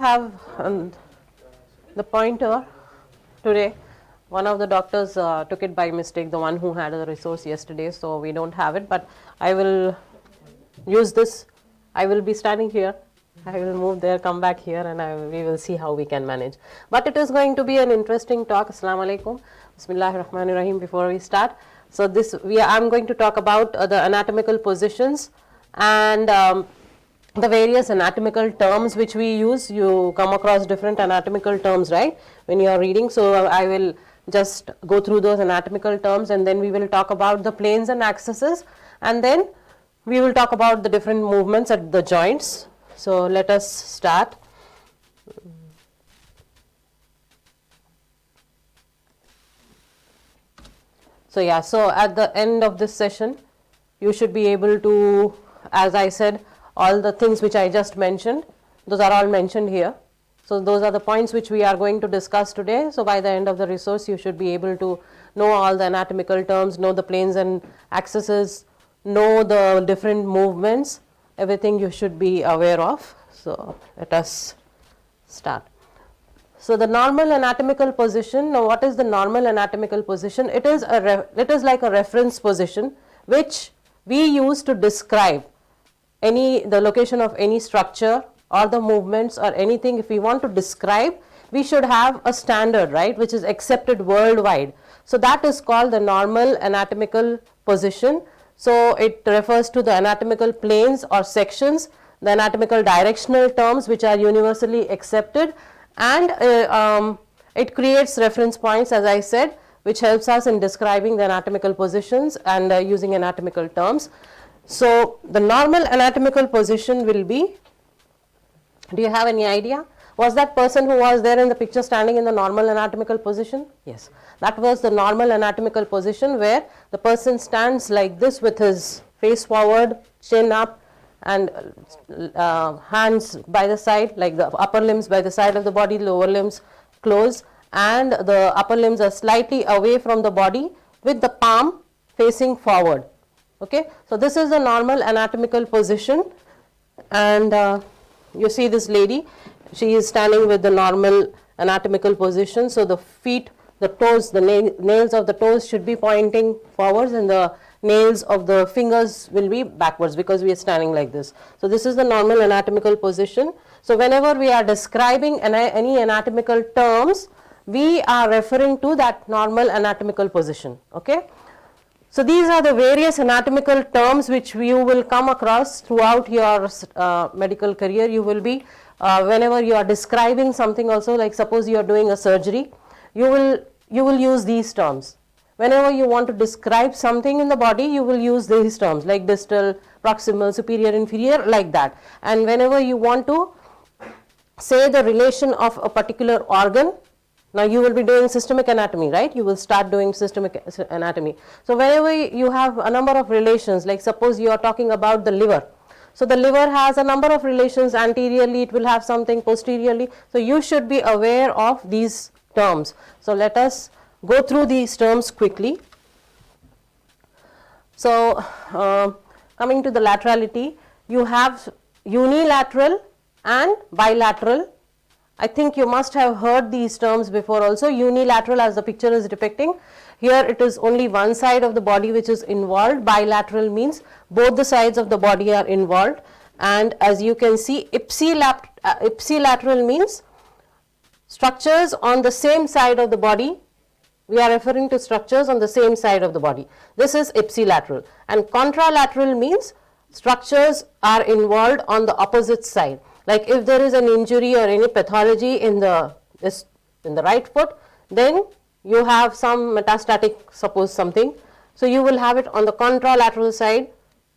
have the pointer today. One of the doctors took it by mistake, the one who had the resource yesterday, so we don't have it, but I will use this. I will be standing here, I will move there, come back here, and we will see how we can manage. But it is going to be an interesting talk. Assalamu alaikum. Bismillahir Rahmanir Rahim. Before we start, so I'm going to talk about the anatomical positions and the various anatomical terms which we use. You come across different anatomical terms, right, when you are reading. So I will just go through those anatomical terms, and then we will talk about the planes and axes, and then we will talk about the different movements at the joints. So let us start. So at the end of this session, you should be able to, as I said, all the things which I just mentioned, those are all mentioned here. So those are the points which we are going to discuss today. So by the end of the resource, you should be able to know all the anatomical terms, know the planes and axes, know the different movements, everything you should be aware of. So let us start. So the normal anatomical position. Now what is the normal anatomical position? It is like a reference position which we use to describe the location of any structure or the movements or anything. If we want to describe, we should have a standard, right, which is accepted worldwide. So that is called the normal anatomical position. So it refers to the anatomical planes or sections, the anatomical directional terms which are universally accepted, and it creates reference points, as I said, which helps us in describing the anatomical positions and using anatomical terms. So the normal anatomical position will be, do you have any idea? Was that person who was there in the picture standing in the normal anatomical position? Yes, that was the normal anatomical position, where the person stands like this with his face forward, chin up, and hands by the side, like the upper limbs by the side of the body, lower limbs close, and the upper limbs are slightly away from the body with the palm facing forward. Okay, so this is the normal anatomical position, and you see this lady, she is standing with the normal anatomical position. So the feet, the toes, the nails of the toes should be pointing forwards, and the nails of the fingers will be backwards, because we are standing like this. So this is the normal anatomical position. So whenever we are describing any anatomical terms, we are referring to that normal anatomical position. Okay. So these are the various anatomical terms which you will come across throughout your medical career. You will be, whenever you are describing something also, like suppose you are doing a surgery, you will use these terms. Whenever you want to describe something in the body, you will use these terms, like distal, proximal, superior, inferior, like that. And whenever you want to say the relation of a particular organ, now you will be doing systemic anatomy, right? You will start doing systemic anatomy. So whenever you have a number of relations, like suppose you are talking about the liver. So the liver has a number of relations. Anteriorly it will have something, posteriorly. So you should be aware of these terms. So let us go through these terms quickly. So coming to the laterality, you have unilateral and bilateral. I think you must have heard these terms before also. Unilateral, as the picture is depicting, here it is only one side of the body which is involved. Bilateral means both the sides of the body are involved. And as you can see, ipsilateral means structures on the same side of the body. We are referring to structures on the same side of the body. This is ipsilateral. And contralateral means structures are involved on the opposite side. Like if there is an injury or any pathology in the right foot, then you have some metastatic, suppose something. So you will have it on the contralateral side.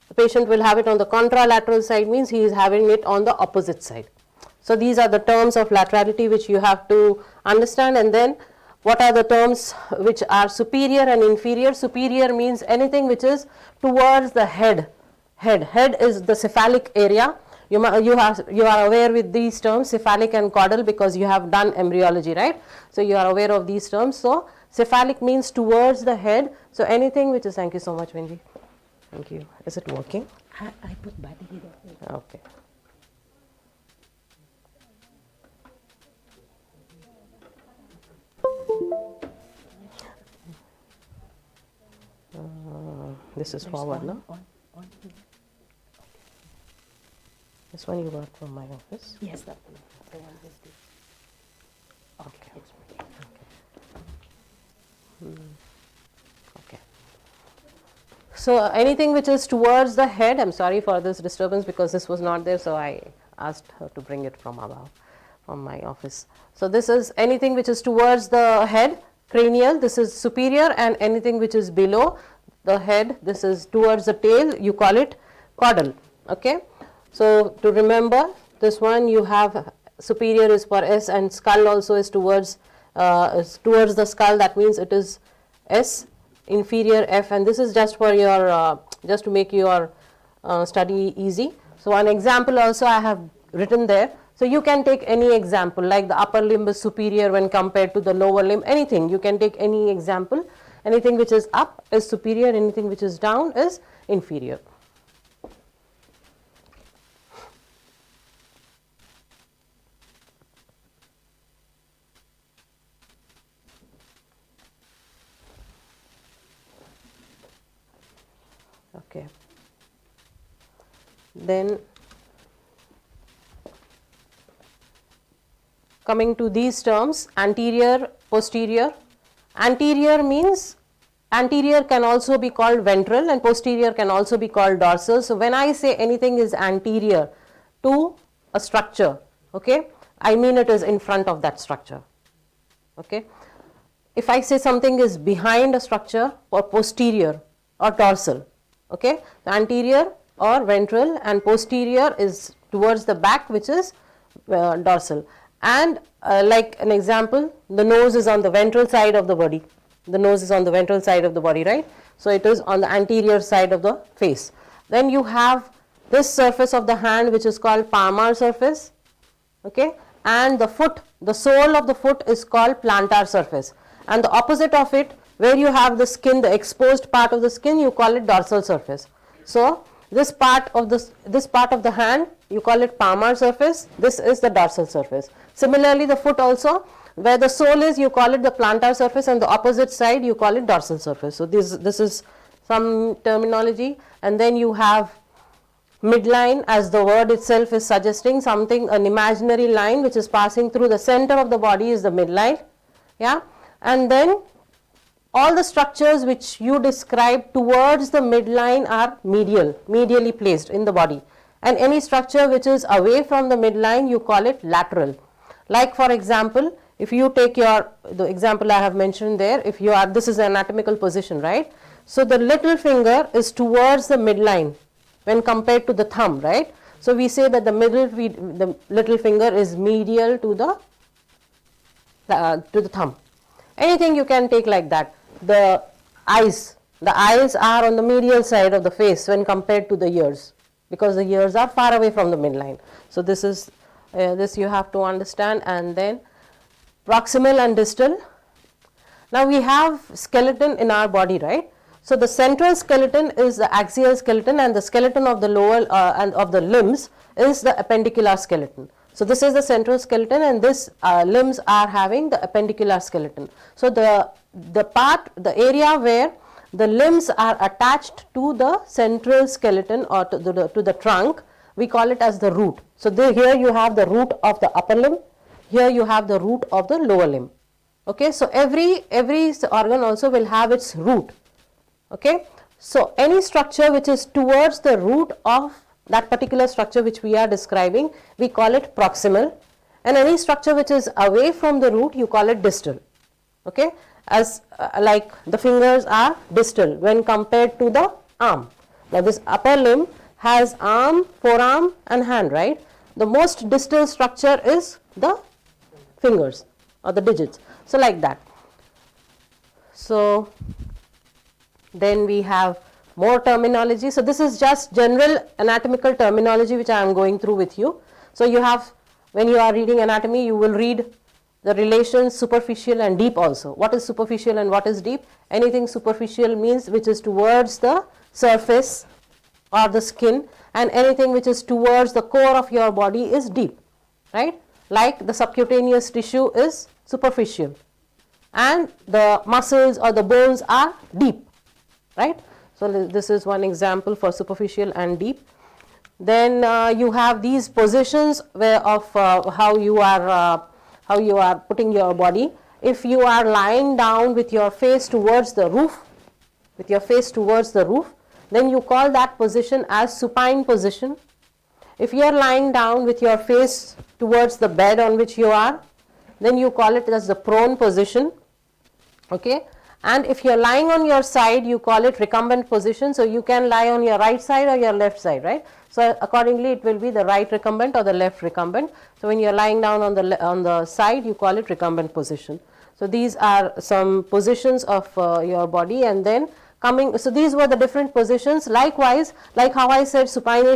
The patient will have it on the contralateral side, means he is having it on the opposite side. So these are the terms of laterality which you have to understand. And then what are the terms which are superior and inferior? Superior means anything which is towards the head. Head is the cephalic area. You are aware with these terms, cephalic and caudal, because you have done embryology, right? So you are aware of these terms. So cephalic means towards the head. So anything which is, thank you so much, Wendy. Thank you. Is it working? I put battery there. Okay. this is forward, no? This one you work from my office? Yes, that one. The one with this. Okay. It's Okay. So anything which is towards the head, I'm sorry for this disturbance because this was not there, so I asked her to bring it from above, from my office. So this is anything which is towards the head, cranial, this is superior, and anything which is below the head, this is towards the tail, you call it caudal. Okay. So to remember this one, you have superior is for S and skull also is towards the skull, that means it is S, inferior F, and this is just for your just to make your study easy. So one example also I have written there. So you can take any example, like the upper limb is superior when compared to the lower limb, anything, you can take any example. Anything which is up is superior, anything which is down is inferior. Okay. Then coming to these terms, anterior, posterior. Anterior means, anterior can also be called ventral and posterior can also be called dorsal. So when I say anything is anterior to a structure, okay, I mean it is in front of that structure. Okay. If I say something is behind a structure or posterior or dorsal, okay, the anterior or ventral and posterior is towards the back, which is dorsal. And like an example, the nose is on the ventral side of the body. The nose is on the ventral side of the body, right? So it is on the anterior side of the face. Then you have this surface of the hand, which is called palmar surface, okay, and the foot, the sole of the foot is called plantar surface, and the opposite of it, where you have the skin, the exposed part of the skin, you call it dorsal surface. So this part of the hand, you call it palmar surface, this is the dorsal surface. Similarly, the foot also, where the sole is, you call it the plantar surface, and the opposite side you call it dorsal surface. So this is some terminology. And then you have midline, as the word itself is suggesting, something, an imaginary line which is passing through the center of the body is the midline. Yeah. And then all the structures which you describe towards the midline are medially placed in the body, and any structure which is away from the midline, you call it lateral. Like for example, if you take the example I have mentioned there, if you are, this is an anatomical position, right? So the little finger is towards the midline when compared to the thumb, right? So we say that the little finger is medial to the thumb. Anything you can take like that. The eyes are on the medial side of the face when compared to the ears, because the ears are far away from the midline. So this is this you have to understand. And then proximal and distal. Now we have skeleton in our body, right? So the central skeleton is the axial skeleton, and the skeleton of the lower and of the limbs is the appendicular skeleton. So this is the central skeleton, and this limbs are having the appendicular skeleton. So the area where the limbs are attached to the central skeleton or to the trunk, we call it as the root. So here you have the root of the upper limb, here you have the root of the lower limb. Okay, so every organ also will have its root. Okay, so any structure which is towards the root of that particular structure which we are describing, we call it proximal, and any structure which is away from the root, you call it distal. Okay, as like the fingers are distal when compared to the arm. Now this upper limb has arm, forearm and hand, right? The most distal structure is the fingers or the digits. So like that. So then we have more terminology. So this is just general anatomical terminology which I am going through with you. So you have, when you are reading anatomy, you will read the relations superficial and deep also. What is superficial and what is deep? Anything superficial means which is towards the surface or the skin, and anything which is towards the core of your body is deep, right? Like the subcutaneous tissue is superficial and the muscles or the bones are deep, right? So this is one example for superficial and deep. Then you have these positions of how you are putting your body. If you are lying down with your face towards the roof, then you call that position as supine position. If you are lying down with your face towards the bed on which you are, then you call it as the prone position. Okay, and if you are lying on your side, you call it recumbent position. So you can lie on your right side or your left side, right? So accordingly it will be the right recumbent or the left recumbent. So when you are lying down on the side, you call it recumbent position. So these are some positions of your body. And then so these were the different positions. Likewise, like how I said, supine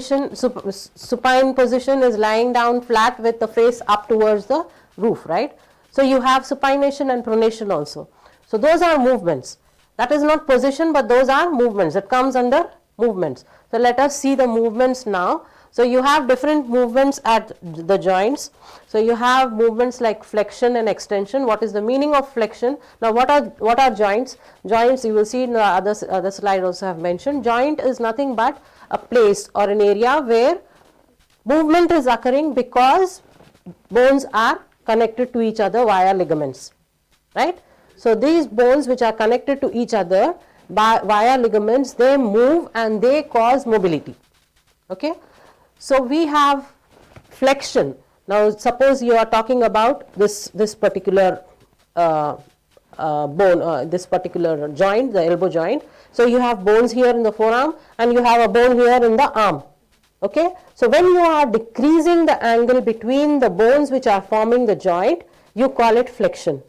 position is lying down flat with the face up towards the roof, right? So you have supination and pronation also. So those are movements. That is not position, but those are movements. It comes under movements. So let us see the movements now. So you have different movements at the joints. So you have movements like flexion and extension. What is the meaning of flexion? Now what are joints? Joints, you will see in the other slide also have mentioned. Joint is nothing but a place or an area where movement is occurring because bones are connected to each other via ligaments, right? So these bones which are connected to each other via ligaments, they move and they cause mobility. Okay. So we have flexion. Now suppose you are talking about this particular bone, this particular joint, the elbow joint. So you have bones here in the forearm and you have a bone here in the arm. Okay. So when you are decreasing the angle between the bones which are forming the joint, you call it flexion.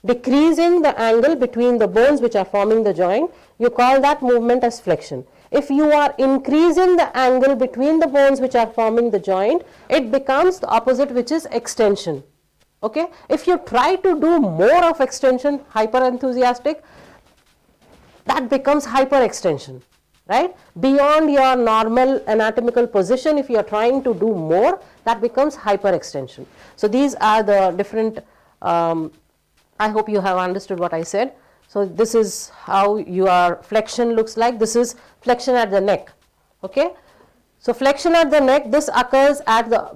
Decreasing the angle between the bones which are forming the joint, you call that movement as flexion. If you are increasing the angle between the bones which are forming the joint, it becomes the opposite, which is extension. Okay. If you try to do more of extension, hyper enthusiastic, that becomes hyperextension, right? Beyond your normal anatomical position, if you are trying to do more, that becomes hyperextension. So these are the different, I hope you have understood what I said. So this is how your flexion looks like. This is flexion at the neck. Okay. So flexion at the neck, this occurs at the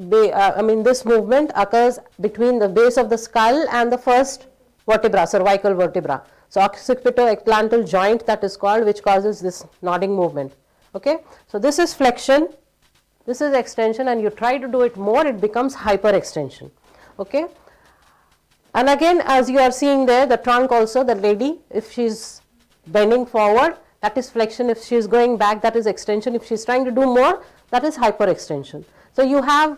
this movement occurs between the base of the skull and the first vertebra, cervical vertebra. So occipito-eclateral joint, that is called, which causes this nodding movement. Okay. So this is flexion, this is extension, and you try to do it more, it becomes hyperextension. Okay. And again, as you are seeing there, the trunk also, the lady, if she is bending forward, that is flexion. If she is going back, that is extension. If she is trying to do more, that is hyperextension. So you have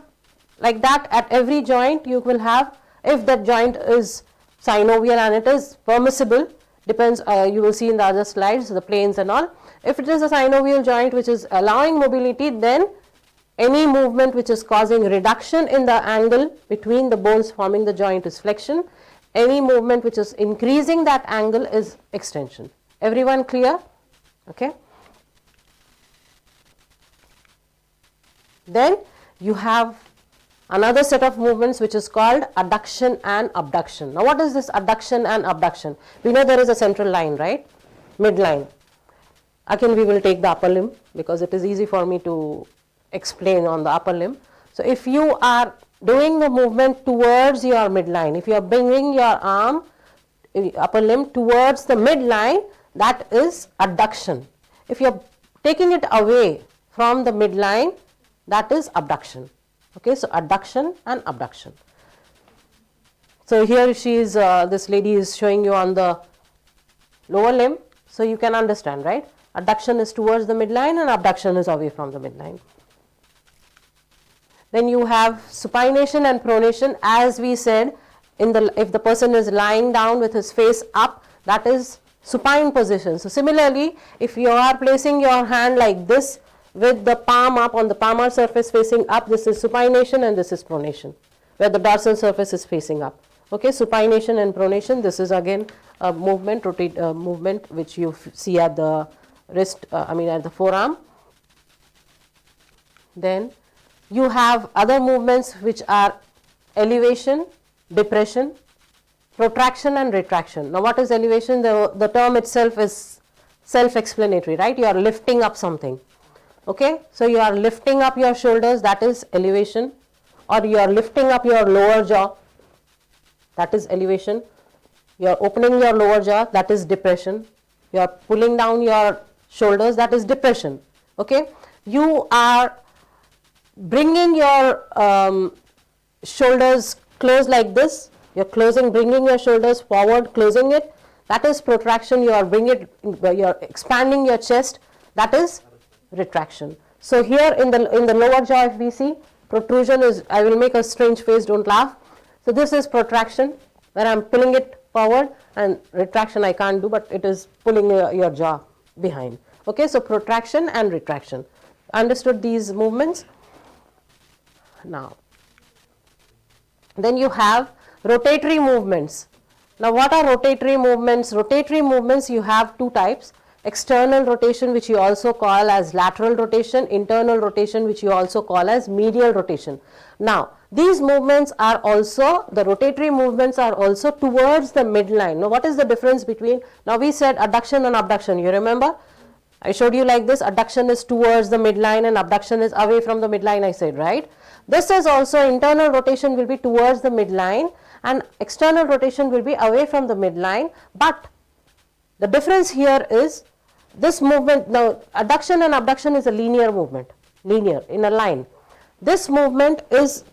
like that at every joint. You will have, if that joint is synovial and it is permissible, depends, you will see in the other slides, the planes and all. If it is a synovial joint which is allowing mobility, then any movement which is causing reduction in the angle between the bones forming the joint is flexion. Any movement which is increasing that angle is extension. Everyone clear? Okay. Then you have another set of movements which is called adduction and abduction. Now what is this adduction and abduction? We know there is a central line, right? Midline. Again we will take the upper limb because it is easy for me to explain on the upper limb. So if you are doing the movement towards your midline, if you are bringing your arm, upper limb towards the midline, that is adduction. If you are taking it away from the midline, that is abduction. Okay, so adduction and abduction. So here she is, this lady is showing you on the lower limb, so you can understand, right? Adduction is towards the midline and abduction is away from the midline. Then you have supination and pronation. As we said, if the person is lying down with his face up, that is supine position. So similarly, if you are placing your hand like this with the palm up on the palmar surface facing up, this is supination and this is pronation, where the dorsal surface is facing up. Okay, supination and pronation, this is again a movement, movement which you see at the wrist, at the forearm. Then you have other movements which are elevation, depression, protraction and retraction. Now what is elevation? The term itself is self-explanatory, right? You are lifting up something. Okay, so you are lifting up your shoulders, that is elevation, or you are lifting up your lower jaw, that is elevation. You are opening your lower jaw, that is depression. You are pulling down your shoulders, that is depression. Okay, you are bringing your shoulders close like this. You are closing, bringing your shoulders forward, closing it. That is protraction. You are expanding your chest. That is retraction. So here in the lower jaw, if we see protrusion is, I will make a strange face. Don't laugh. So this is protraction, where I am pulling it forward, and retraction I can't do, but it is pulling your jaw behind. Okay, so protraction and retraction. Understood these movements? Now, then you have rotatory movements. Now, what are rotatory movements? Rotatory movements, you have two types: external rotation, which you also call as lateral rotation; internal rotation, which you also call as medial rotation. Now, these movements are also, the rotatory movements are also towards the midline. Now, what is the difference between, now we said adduction and abduction, you remember? I showed you like this, adduction is towards the midline and abduction is away from the midline, I said, right? This is also, internal rotation will be towards the midline and external rotation will be away from the midline, but the difference here is this movement. Now, adduction and abduction is a linear movement, linear, in a line. This movement is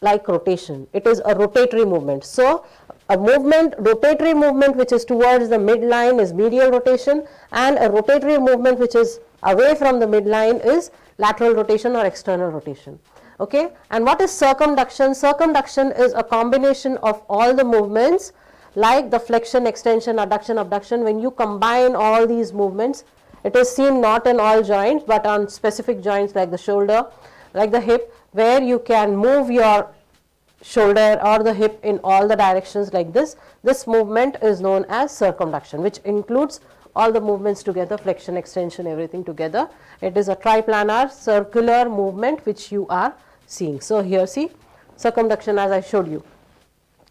like rotation, it is a rotatory movement. So, a movement, rotatory movement which is towards the midline is medial rotation, and a rotatory movement which is away from the midline is lateral rotation or external rotation. Okay? And what is circumduction? Circumduction is a combination of all the movements like the flexion, extension, adduction, abduction. When you combine all these movements, it is seen not in all joints but on specific joints like the shoulder, like the hip, where you can move your shoulder or the hip in all the directions like this. This movement is known as circumduction, which includes all the movements together, flexion, extension, everything together. It is a triplanar circular movement which you are seeing. So, here see circumduction, as I showed you.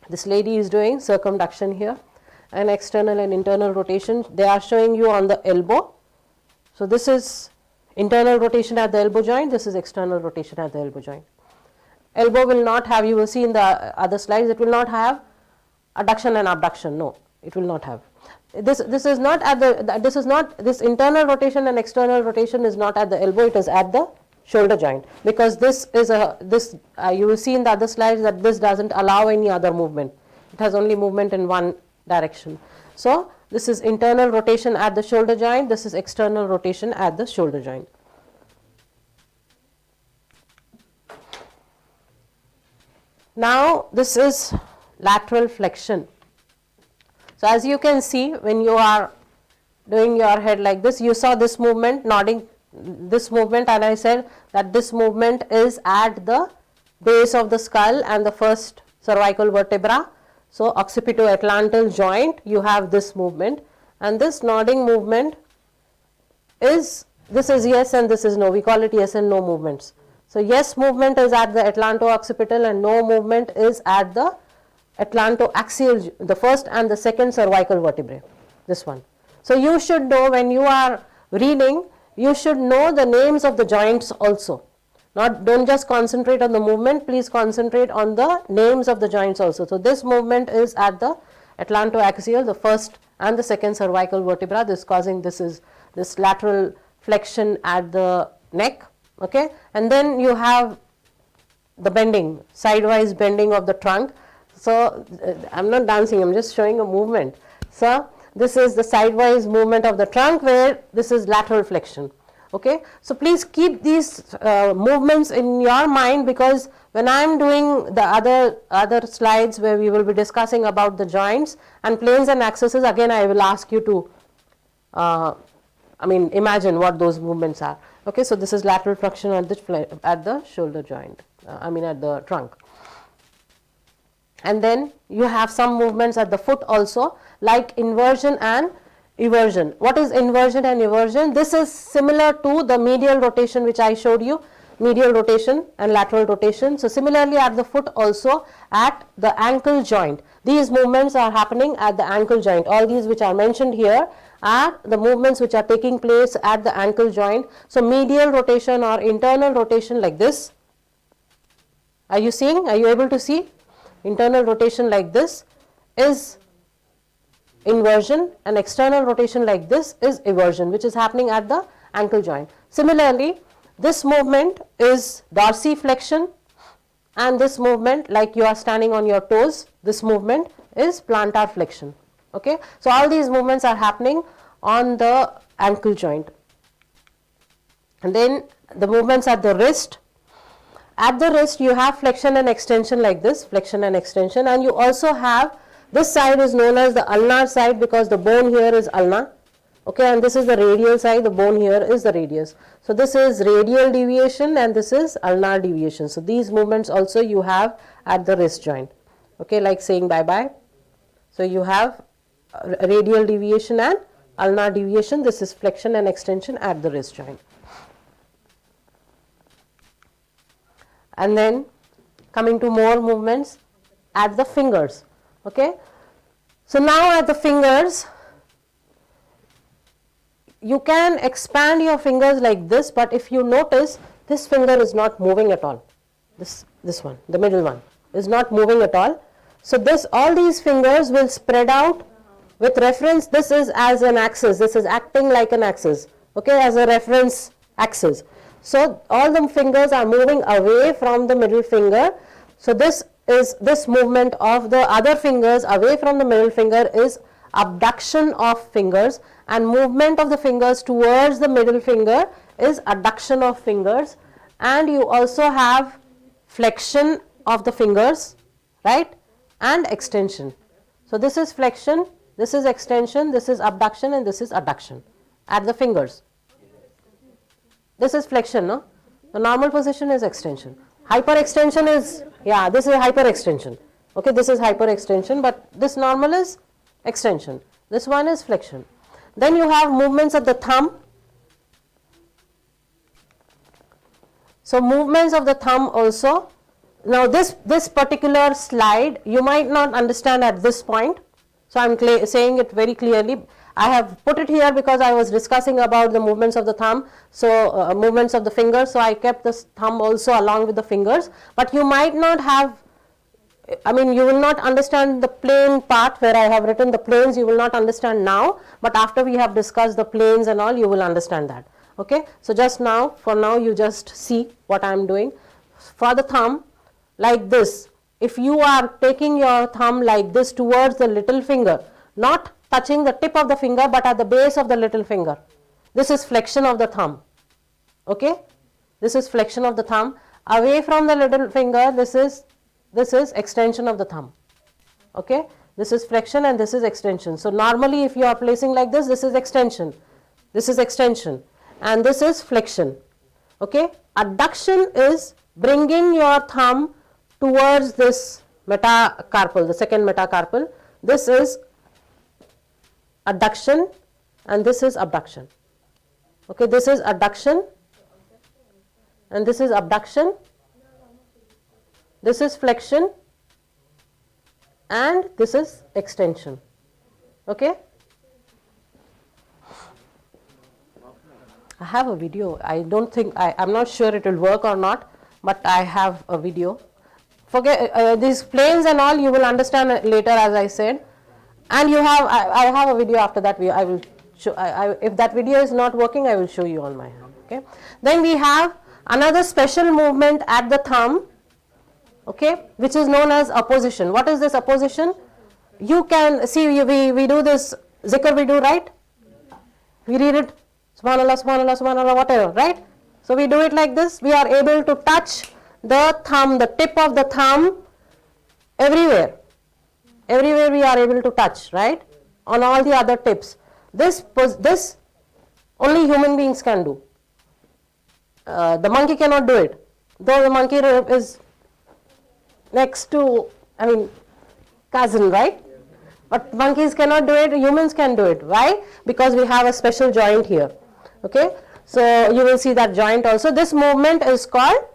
This lady is doing circumduction here, and external and internal rotation they are showing you on the elbow. So, this is internal rotation at the elbow joint, this is external rotation at the elbow joint. Elbow will not have, you will see in the other slides, it will not have adduction and abduction. No, it will not have. This is not at the, this is not, this internal rotation and external rotation is not at the elbow, it is at the shoulder joint, because this is a, this you will see in the other slides that this doesn't allow any other movement. It has only movement in one direction. So, this is internal rotation at the shoulder joint, this is external rotation at the shoulder joint. Now, this is lateral flexion. So, as you can see, when you are doing your head like this, you saw this movement, nodding, this movement, and I said that this movement is at the base of the skull and the first cervical vertebra. So, occipito-atlantal joint, you have this movement, and this nodding movement is, this is yes and this is no, we call it yes and no movements. So, yes movement is at the atlanto-occipital and no movement is at the atlanto-axial, the first and the second cervical vertebrae, this one. So, you should know when you are reading, you should know the names of the joints also. Don't just concentrate on the movement, please concentrate on the names of the joints also. So, this movement is at the atlanto-axial, the first and the second cervical vertebra, this causing, this is this lateral flexion at the neck. Okay, and then you have the bending, sidewise bending of the trunk. So, I am not dancing, I am just showing a movement. So, this is the sidewise movement of the trunk where this is lateral flexion. Okay, so please keep these movements in your mind, because when I am doing the other slides where we will be discussing about the joints and planes and axes, again I will ask you to imagine what those movements are. Okay, so this is lateral flexion at the shoulder joint, at the trunk. And then you have some movements at the foot also, like inversion and eversion. What is inversion and eversion? This is similar to the medial rotation which I showed you, medial rotation and lateral rotation. So, similarly at the foot also, at the ankle joint, these movements are happening at the ankle joint. All these which are mentioned here are the movements which are taking place at the ankle joint. So medial rotation or internal rotation like this. Are you seeing? Are you able to see? Internal rotation like this is inversion, and external rotation like this is eversion, which is happening at the ankle joint. Similarly, this movement is dorsiflexion, and this movement, like you are standing on your toes, this movement is plantar flexion. Okay, so all these movements are happening on the ankle joint. And then the movements at the wrist. At the wrist, you have flexion and extension like this, flexion and extension, and you also have, this side is known as the ulnar side because the bone here is ulna. Okay, and this is the radial side, the bone here is the radius. So this is radial deviation and this is ulnar deviation. So these movements also you have at the wrist joint. Okay, like saying bye bye. So you have radial deviation and ulnar deviation. This is flexion and extension at the wrist joint. And then coming to more movements at the fingers. Okay, so now at the fingers, you can expand your fingers like this, but if you notice, this finger is not moving at all. This one, the middle one, is not moving at all. So this, all these fingers will spread out with reference. This is as an axis. This is acting like an axis. Okay, as a reference axis. So all the fingers are moving away from the middle finger. So this movement of the other fingers away from the middle finger is abduction of fingers, and movement of the fingers towards the middle finger is adduction of fingers. And you also have flexion of the fingers, right, and extension. So this is flexion, this is extension, this is abduction, and this is adduction at the fingers. This is flexion, no? The normal position is extension. Hyperextension is, yeah, this is hyperextension. Okay, this is hyperextension, but this normal is extension. This one is flexion. Then you have movements of the thumb. So movements of the thumb also. Now this particular slide you might not understand at this point. So I am saying it very clearly. I have put it here because I was discussing about the movements of the thumb, so movements of the fingers, so I kept the thumb also along with the fingers, but you might not have, I mean, you will not understand the plane part where I have written the planes, you will not understand now, but after we have discussed the planes and all, you will understand that. Okay, so just now, for now, you just see what I am doing. For the thumb, like this, if you are taking your thumb like this towards the little finger, not touching the tip of the finger but at the base of the little finger, this is flexion of the thumb. Okay, this is flexion of the thumb. Away from the little finger, this is extension of the thumb. Okay, this is flexion and this is extension. So normally if you are placing like this, this is extension, and this is flexion. Okay, adduction is bringing your thumb towards this metacarpal, the second metacarpal. This is adduction and this is abduction. Okay, this is adduction and this is abduction. This is flexion and this is extension. Okay, I have a video. I don't think, I'm not sure it will work or not, but I have a video. Forget these planes and all, you will understand later, as I said. And you have, I have a video after that. I will show, if that video is not working, I will show you on my hand. Okay. Then we have another special movement at the thumb, okay, which is known as opposition. What is this opposition? You can see, we do this zikr, we do, right? We read it, subhanallah, subhanallah, subhanallah, whatever, right? So we do it like this. We are able to touch the thumb, the tip of the thumb everywhere. Everywhere we are able to touch, right? On all the other tips. This only human beings can do. The monkey cannot do it. Though the monkey is next to, I mean, cousin, right? But monkeys cannot do it, humans can do it. Why? Because we have a special joint here. Okay? So you will see that joint also. This movement is called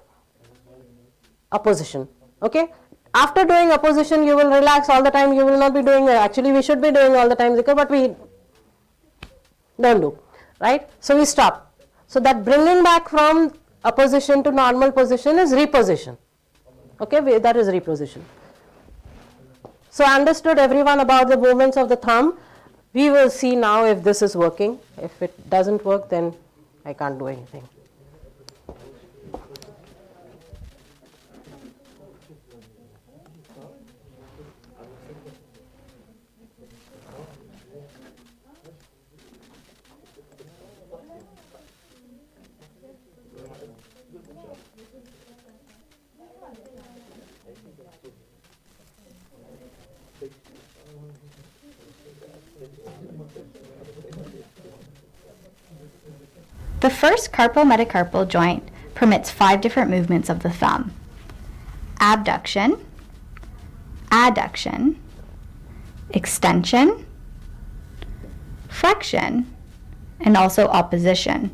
opposition. Okay? After doing opposition, you will relax all the time. You will not be doing, actually we should be doing all the time zikr, but we don't do, right? So we stop. So that bringing back from a position to normal position is reposition. Okay, that is reposition. So understood everyone about the movements of the thumb. We will see now if this is working. If it doesn't work, then I can't do anything. The first carpometacarpal joint permits 5 different movements of the thumb: abduction, adduction, extension, flexion, and also opposition.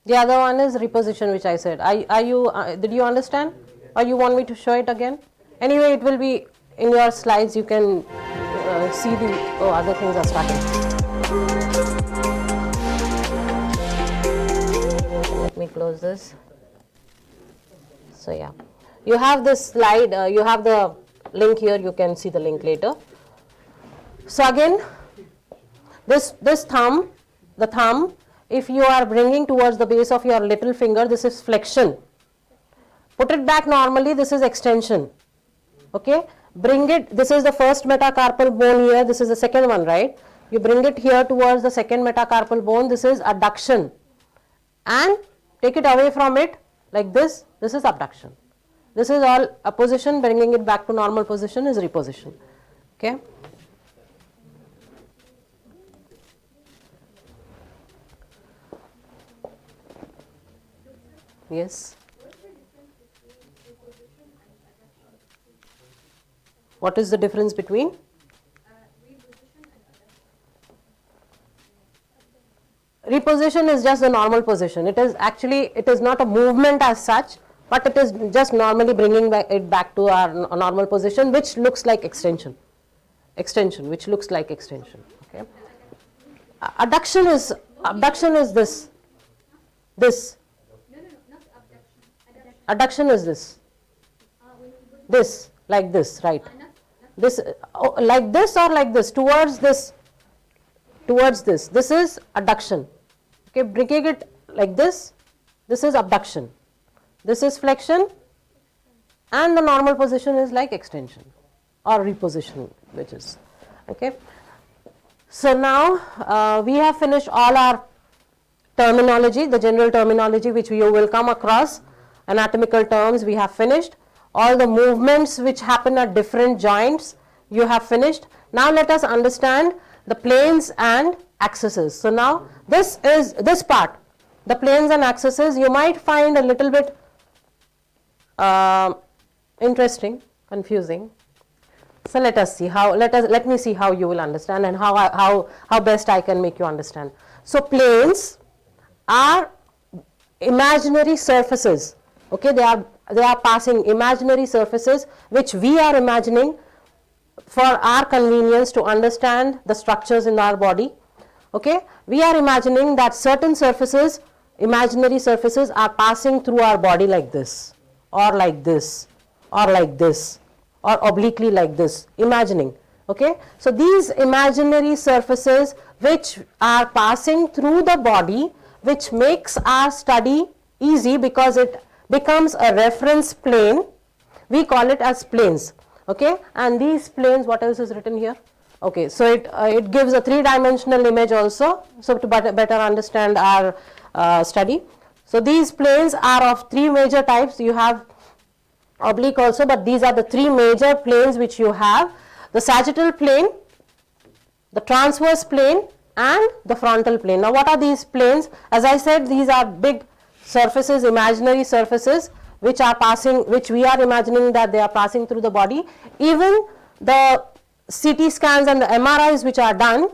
The other one is reposition, which I said. Are you? Did you understand? Or you want me to show it again? Anyway, it will be in your slides. You can see the other things are starting. Let me close this. So yeah, you have this slide. You have the link here. You can see the link later. So again, this thumb, the thumb. If you are bringing towards the base of your little finger, this is flexion. Put it back normally, this is extension. Okay, bring it, this is the first metacarpal bone here, this is the second one, right? You bring it here towards the second metacarpal bone, this is adduction. And take it away from it like this is abduction. This is all a position, bringing it back to normal position is reposition. Okay. Yes. What is the difference between? Reposition is just the normal position. It is actually, it is not a movement as such, but it is just normally bringing it back to our normal position, which looks like extension. Extension, which looks like extension. Okay. Abduction is this. This. Adduction is this, like this, right? This, like this or like this, towards this, this is adduction. Okay, bringing it like this is abduction. This is flexion, and the normal position is like extension or reposition, which is, okay. So now we have finished all our terminology, the general terminology which you will come across. Anatomical terms we have finished. All the movements which happen at different joints you have finished. Now let us understand the planes and axes. So now this is this part, the planes and axes, you might find a little bit interesting, confusing. So let us see how, let me see how you will understand and how best I can make you understand. So planes are imaginary surfaces. Okay, they are passing imaginary surfaces which we are imagining for our convenience to understand the structures in our body. Okay, we are imagining that certain surfaces, imaginary surfaces, are passing through our body like this, or like this, or like this, or obliquely like this, imagining. Okay, so these imaginary surfaces which are passing through the body, which makes our study easy because it becomes a reference plane, we call it as planes. Okay, and these planes, what else is written here? Okay, so it gives a 3-dimensional image also, so to better understand our study. So these planes are of 3 major types. You have oblique also, but these are the 3 major planes which you have: the sagittal plane, the transverse plane, and the frontal plane. Now what are these planes? As I said, these are big surfaces, imaginary surfaces which are passing, which we are imagining that they are passing through the body. Even the CT scans and the MRIs which are done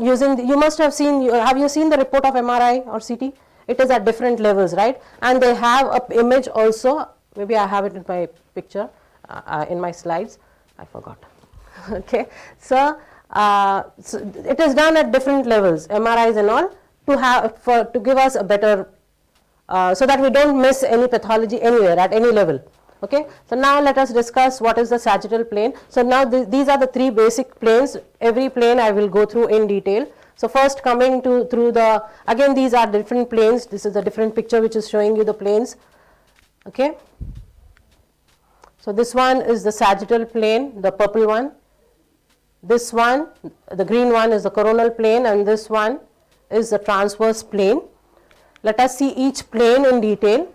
using, you must have seen, have you seen the report of MRI or CT? It is at different levels, right? And they have a image also, maybe I have it in my picture, in my slides, I forgot. Okay, so So it is done at different levels, MRIs and all, to give us a better, so that we don't miss any pathology anywhere at any level. Okay. So now let us discuss what is the sagittal plane. So now these are the three basic planes. Every plane I will go through in detail. So first coming to through the, again these are different planes. This is a different picture which is showing you the planes. Okay. So this one is the sagittal plane, the purple one. This one, the green one, is the coronal plane, and this one is the transverse plane. Let us see each plane in detail.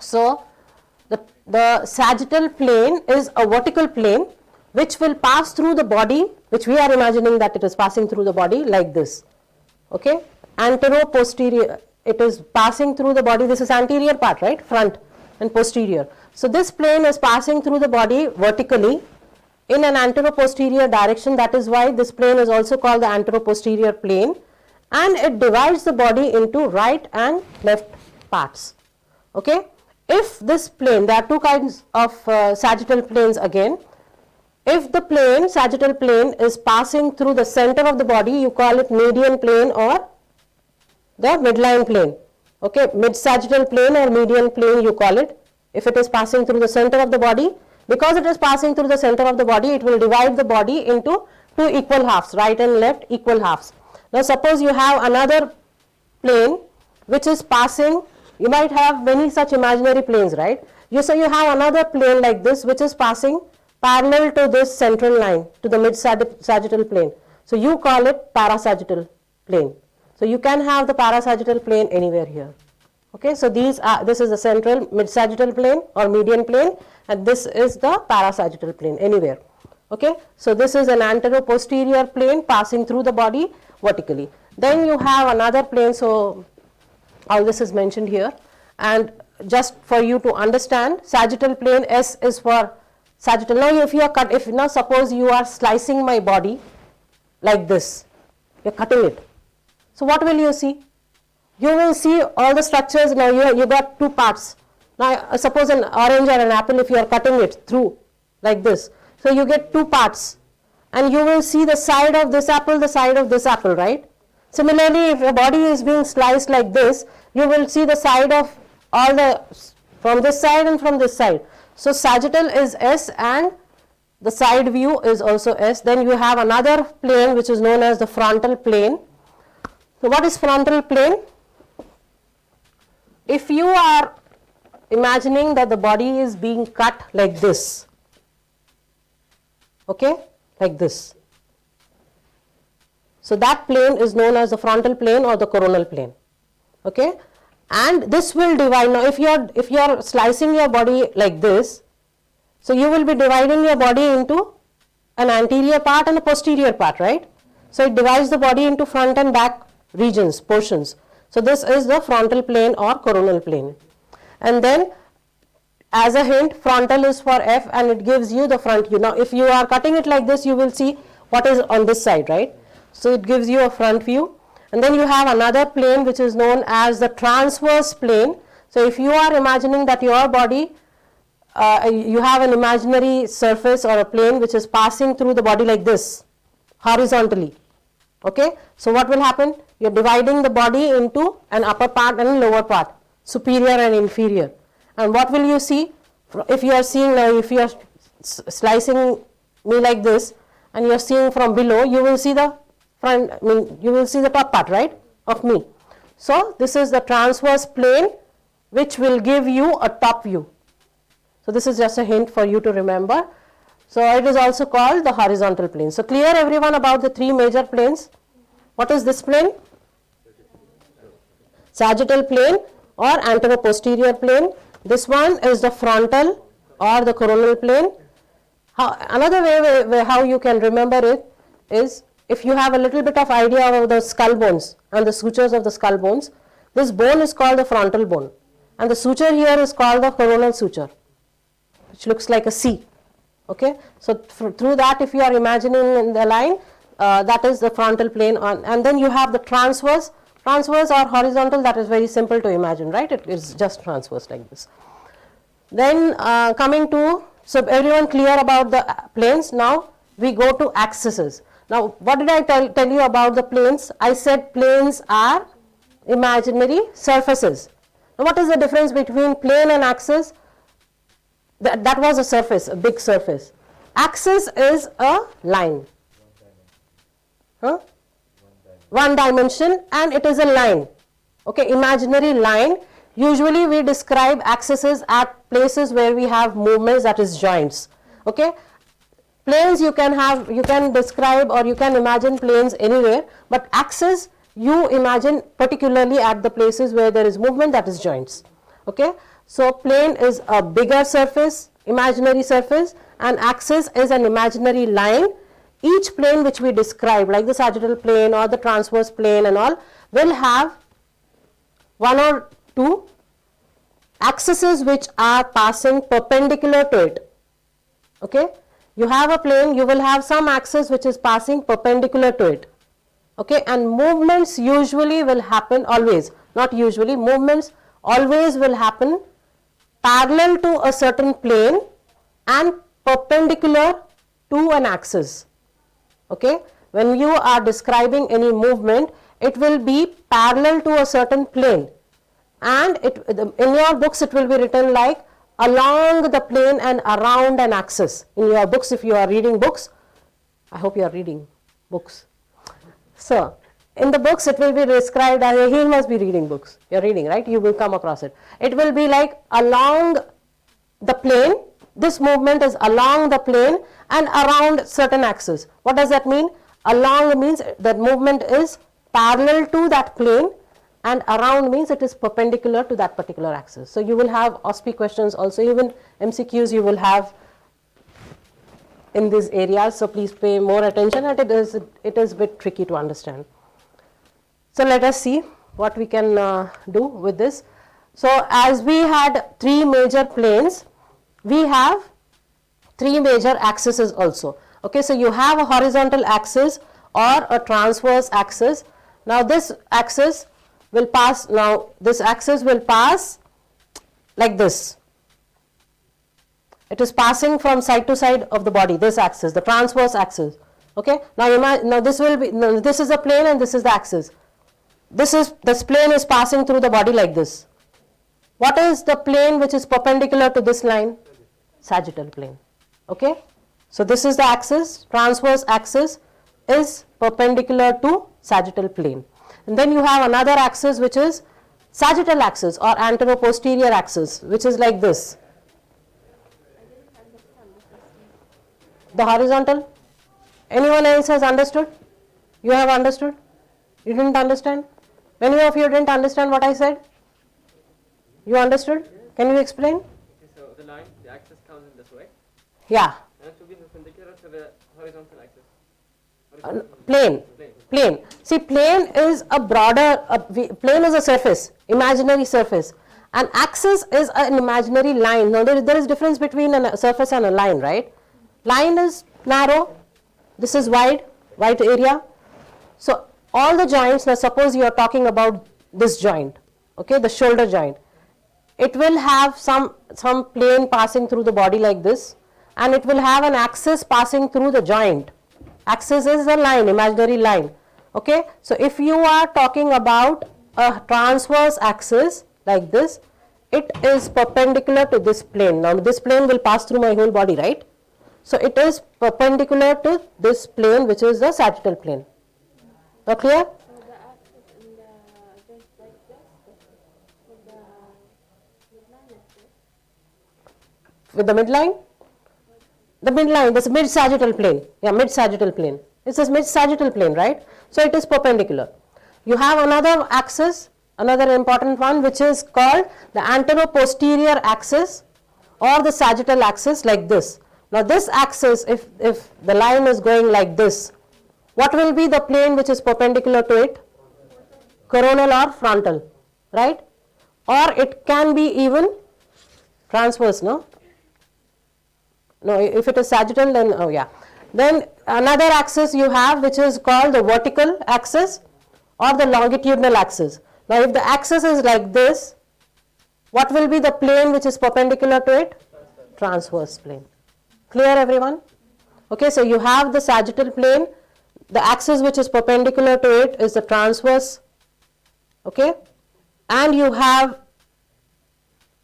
So the sagittal plane is a vertical plane which will pass through the body, which we are imagining that it is passing through the body like this. Okay, antero-posterior, it is passing through the body. This is anterior part, right, front and posterior. So this plane is passing through the body vertically in an antero-posterior direction. That is why this plane is also called the antero-posterior plane, and it divides the body into right and left parts. Okay. If this plane, there are two kinds of sagittal planes again. If the plane, sagittal plane, is passing through the center of the body, you call it median plane or the midline plane. Okay, mid-sagittal plane or median plane you call it. If it is passing through the center of the body, because it is passing through the center of the body, it will divide the body into two equal halves, right and left equal halves. Now suppose you have another plane which is passing, you might have many such imaginary planes, right? So you have another plane like this which is passing parallel to this central line, to the mid-sagittal plane. So you call it parasagittal plane. So you can have the parasagittal plane anywhere here. Okay, so this is the central mid-sagittal plane or median plane, and this is the parasagittal plane anywhere. Okay, so this is an antero-posterior plane passing through the body vertically. Then you have another plane, so all this is mentioned here, and just for you to understand, sagittal plane, S is for sagittal. Now if you are now suppose you are slicing my body like this, you are cutting it. So what will you see? You will see all the structures. Now you got two parts. Now suppose an orange or an apple, if you are cutting it through like this, so you get two parts, and you will see the side of this apple, the side of this apple, right? Similarly, if your body is being sliced like this, you will see the side of all the, from this side and from this side. So sagittal is S and the side view is also S. Then you have another plane which is known as the frontal plane. So what is frontal plane? If you are imagining that the body is being cut like this, okay, like this. So that plane is known as the frontal plane or the coronal plane. Okay, and this will divide. Now if you are slicing your body like this, so you will be dividing your body into an anterior part and a posterior part, right? So it divides the body into front and back regions, portions. So this is the frontal plane or coronal plane. And then as a hint, frontal is for F and it gives you the front view. Now if you are cutting it like this, you will see what is on this side, right? So it gives you a front view. And then you have another plane which is known as the transverse plane. So if you are imagining that your body, you have an imaginary surface or a plane which is passing through the body like this, horizontally. Okay, so what will happen? You are dividing the body into an upper part and a lower part, superior and inferior. And what will you see? If you are seeing now, if you are slicing me like this and you are seeing from below, you will see the front, you will see the top part, right, of me. So this is the transverse plane which will give you a top view. So this is just a hint for you to remember. So it is also called the horizontal plane. So clear everyone about the three major planes. What is this plane? Sagittal plane or antero-posterior plane. This one is the frontal or the coronal plane. Another way how you can remember it is, if you have a little bit of idea of the skull bones and the sutures of the skull bones, this bone is called the frontal bone and the suture here is called the coronal suture, which looks like a C. Okay, so through that, if you are imagining in the line, that is the frontal plane and then you have the transverse or horizontal. That is very simple to imagine, right? It is just transverse like this. Then coming to, so everyone clear about the planes. Now we go to axes. Now, what did I tell you about the planes? I said planes are imaginary surfaces. Now, what is the difference between plane and axis? That was a surface, a big surface. Axis is a line. Huh? One dimension, and it is a line. Okay, imaginary line. Usually we describe axes at places where we have movements, that is joints. Okay, planes you can describe or you can imagine planes anywhere, but axis you imagine particularly at the places where there is movement, that is joints. Okay, so plane is a bigger surface, imaginary surface, and axis is an imaginary line. Each plane which we describe, like the sagittal plane or the transverse plane and all, will have one or two axes which are passing perpendicular to it. Okay, you have a plane, you will have some axis which is passing perpendicular to it. Okay, and movements usually will happen, always, not usually, movements always will happen parallel to a certain plane and perpendicular to an axis. Okay, when you are describing any movement, it will be parallel to a certain plane, and in your books it will be written like along the plane and around an axis. In your books, if you are reading books, I hope you are reading books. So, in the books it will be described as, he must be reading books, you are reading, right? You will come across it. It will be like along the plane, this movement is along the plane and around certain axis. What does that mean? Along means that movement is parallel to that plane, and around means it is perpendicular to that particular axis. So, you will have OSPI questions also, even MCQs you will have in these areas. So, please pay more attention, and it is a bit tricky to understand. So, let us see what we can do with this. So, as we had three major planes, we have three major axes also. Okay, so you have a horizontal axis or a transverse axis. Now, this axis will pass, like this. It is passing from side to side of the body, this axis, the transverse axis. Okay, now this is a plane and this is the axis. This plane is passing through the body like this. What is the plane which is perpendicular to this line? Sagittal plane. Okay, so this is the axis, transverse axis is perpendicular to sagittal plane. And then you have another axis which is sagittal axis or antero-posterior axis, which is like this. The horizontal. Anyone else has understood? You have understood? You didn't understand? Many of you didn't understand what I said? You understood? Can you explain? Okay, so the axis comes in this way. Yeah. And it will be perpendicular to the horizontal axis. Plane. See, plane is a broader, plane is a surface, imaginary surface. An axis is an imaginary line. Now, there is difference between a surface and a line, right? Line is narrow, this is wide area. So, all the joints, now suppose you are talking about this joint, okay, the shoulder joint. It will have some plane passing through the body like this, and it will have an axis passing through the joint. Axis is a line, imaginary line. Okay, so if you are talking about a transverse axis like this, it is perpendicular to this plane. Now, this plane will pass through my whole body, right? So, it is perpendicular to this plane, which is the sagittal plane. Now, clear? So the axis in the joint like this, with the midline is this? With the midline? This mid-sagittal plane. Yeah, mid-sagittal plane. It's a mid-sagittal plane, right? So, it is perpendicular. You have another axis, another important one, which is called the antero-posterior axis or the sagittal axis, like this. Now, this axis, if the line is going like this, what will be the plane which is perpendicular to it? Coronal or frontal, right? Or it can be even transverse, no? No, if it is sagittal, then, oh yeah. Then another axis you have, which is called the vertical axis or the longitudinal axis. Now, if the axis is like this, what will be the plane which is perpendicular to it? Transverse plane. Clear, everyone? Okay, so you have the sagittal plane, the axis which is perpendicular to it is the transverse, okay, and you have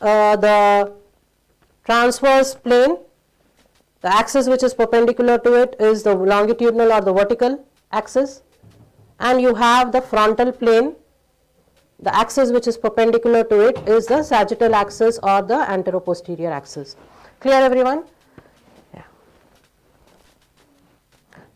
the transverse plane. The axis which is perpendicular to it is the longitudinal or the vertical axis, and you have the frontal plane. The axis which is perpendicular to it is the sagittal axis or the anteroposterior axis. Clear, everyone? Yeah.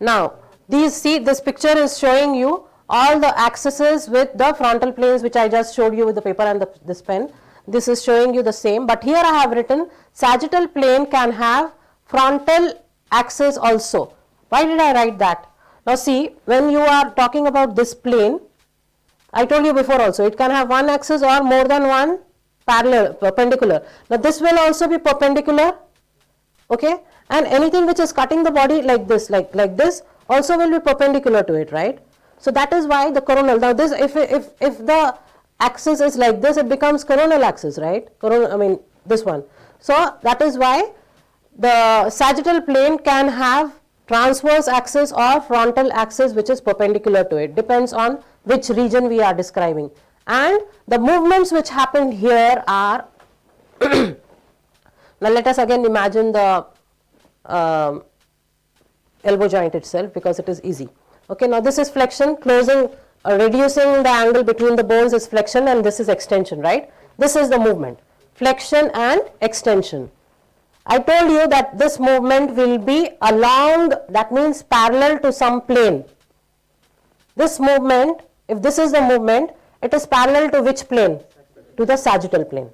Now, this picture is showing you all the axes with the frontal planes which I just showed you with the paper and this pen. This is showing you the same, but here I have written sagittal plane can have frontal axis also. Why did I write that? Now see, when you are talking about this plane, I told you before also, it can have one axis or more than one perpendicular. Now this will also be perpendicular, okay, and anything which is cutting the body like this, like this, also will be perpendicular to it, right? So that is why the coronal. Now this, if the axis is like this, it becomes coronal axis, right? This one. So that is why the sagittal plane can have transverse axis or frontal axis which is perpendicular to it, depends on which region we are describing. And the movements which happened here are now let us again imagine the elbow joint itself, because it is easy. Okay, now this is flexion, closing, reducing the angle between the bones is flexion, and this is extension, right? This is the movement, flexion and extension. I told you that this movement will be along, that means parallel to some plane. This movement, if this is the movement, it is parallel to which plane? To the sagittal plane.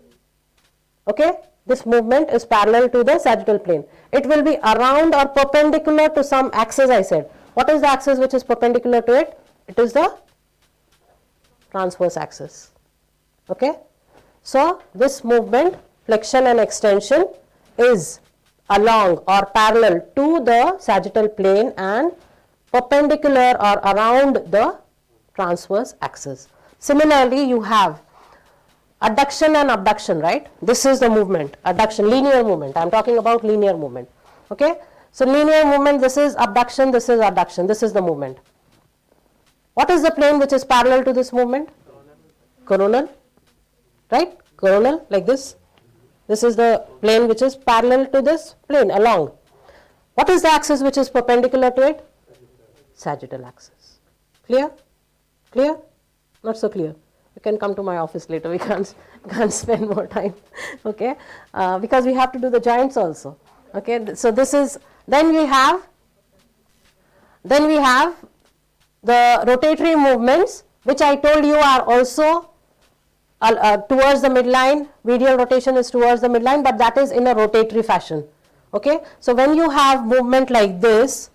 Okay, this movement is parallel to the sagittal plane. It will be around or perpendicular to some axis, I said. What is the axis which is perpendicular to it? It is the transverse axis. Okay, so this movement, flexion and extension, is along or parallel to the sagittal plane and perpendicular or around the transverse axis. Similarly, you have adduction and abduction, right? This is the movement, adduction, linear movement. I am talking about linear movement. Okay, so linear movement, this is abduction, this is adduction, this is the movement. What is the plane which is parallel to this movement? Coronal, right? Coronal, like this. This is the plane which is parallel to this plane, along. What is the axis which is perpendicular to it? Sagittal axis. Clear? Clear? Not so clear. You can come to my office later. We can't spend more time. Okay? Because we have to do the joints also. Okay? So this is, then we have the rotatory movements, which I told you are also towards the midline. Medial rotation is towards the midline, but that is in a rotatory fashion. Okay, so when you have movement like this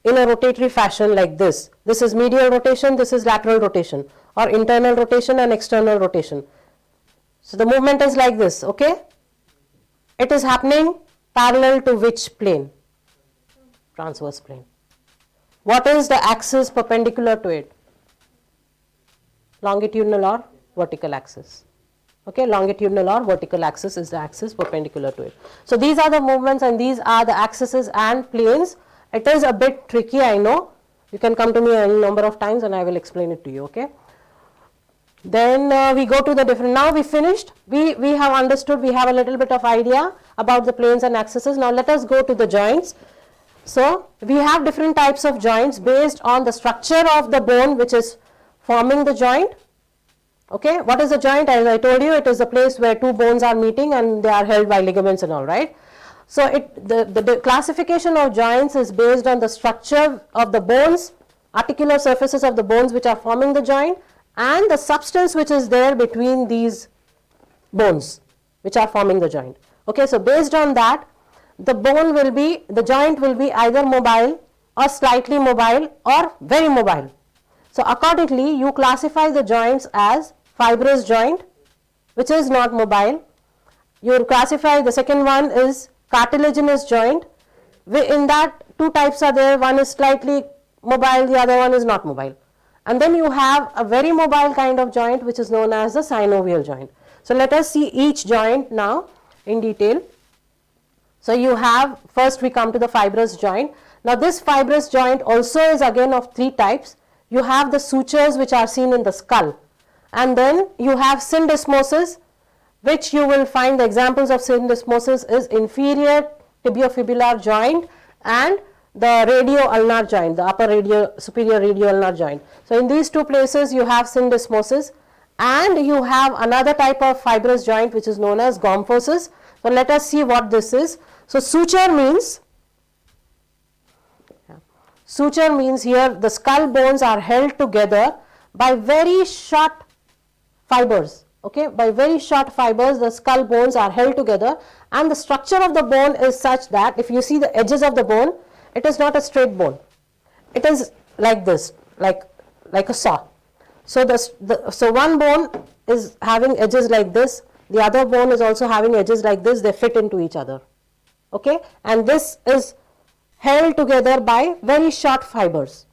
in a rotatory fashion like this, this is medial rotation, this is lateral rotation, or internal rotation and external rotation. So the movement is like this. Okay, it is happening parallel to which plane? Transverse plane. What is the axis perpendicular to it? Longitudinal or vertical axis. Okay, longitudinal or vertical axis is the axis perpendicular to it. So these are the movements and these are the axes and planes. It is a bit tricky, I know. You can come to me any number of times and I will explain it to you. Okay. Then we go to the different, now we finished, we have understood, we have a little bit of idea about the planes and axes. Now let us go to the joints. So we have different types of joints based on the structure of the bone which is forming the joint. Okay, what is the joint? As I told you, it is a place where two bones are meeting and they are held by ligaments and all, right? So the classification of joints is based on the structure of the bones, articular surfaces of the bones which are forming the joint, and the substance which is there between these bones which are forming the joint. Okay, so based on that, the joint will be either mobile or slightly mobile or very mobile. So accordingly, you classify the joints as fibrous joint, which is not mobile. You classify, the second one is cartilaginous joint. In that, two types are there. One is slightly mobile, the other one is not mobile. And then you have a very mobile kind of joint which is known as the synovial joint. So let us see each joint now in detail. So you have, first we come to the fibrous joint. Now this fibrous joint also is again of three types. You have the sutures which are seen in the skull, and then you have syndesmosis, which you will find the examples of syndesmosis is inferior tibiofibular joint and the radio-ulnar joint, the superior radio-ulnar joint. So in these two places you have syndesmosis, and you have another type of fibrous joint which is known as gomphosis. So let us see what this is. So suture means here the skull bones are held together by very short fibers. Okay, by very short fibers the skull bones are held together, and the structure of the bone is such that if you see the edges of the bone, it is not a straight bone. It is like this, like a saw. So so one bone is having edges like this, the other bone is also having edges like this, they fit into each other. Okay, and this is held together by very short fibers.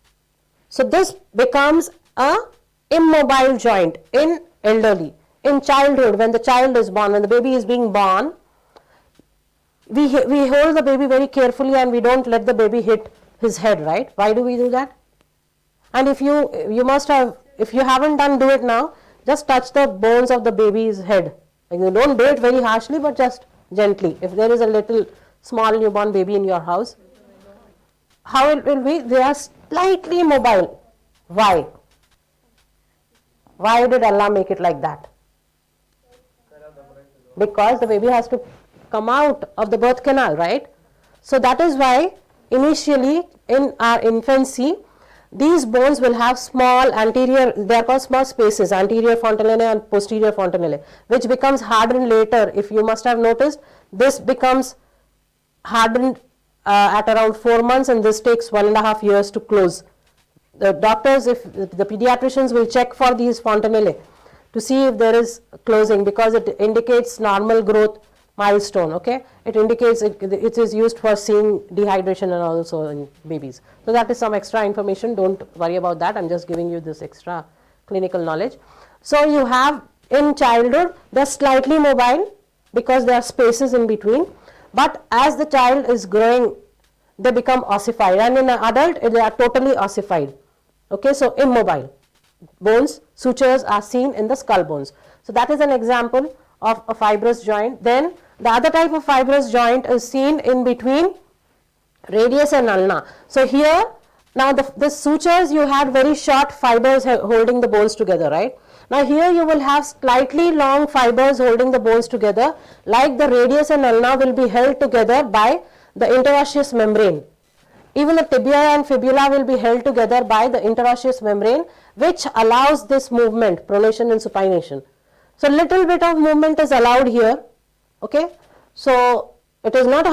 So this becomes a immobile joint in elderly. In childhood, when the child is born, when the baby is being born, we hold the baby very carefully and we don't let the baby hit his head, right? Why do we do that? And if you must have, if you haven't done, do it now, just touch the bones of the baby's head. Like you don't do it very harshly, but just gently. If there is a little small newborn baby in your house, how it will be? They are slightly mobile. Why? Why did Allah make it like that? Because the baby has to come out of the birth canal, right? So that is why initially in our infancy, these bones will have small anterior, they are called small spaces, anterior fontanelle and posterior fontanelle, which becomes hardened later. If you must have noticed, this becomes hardened at around 4 months, and this takes 1.5 years to close. The doctors, if the pediatricians will check for these fontanelle to see if there is closing, because it indicates normal growth milestone. Okay, it indicates it is used for seeing dehydration and also in babies. So that is some extra information. Don't worry about that. I'm just giving you this extra clinical knowledge. So you have in childhood they're slightly mobile because there are spaces in between, but as the child is growing, they become ossified, and in an adult they are totally ossified. Okay, so immobile bones, sutures are seen in the skull bones. So that is an example of a fibrous joint. Then the other type of fibrous joint is seen in between radius and ulna. So here now the sutures, you had very short fibers holding the bones together, right? Now here you will have slightly long fibers holding the bones together, like the radius and ulna will be held together by the interosseous membrane. Even the tibia and fibula will be held together by the interosseous membrane, which allows this movement, pronation and supination. So little bit of movement is allowed here. Okay, so it is not,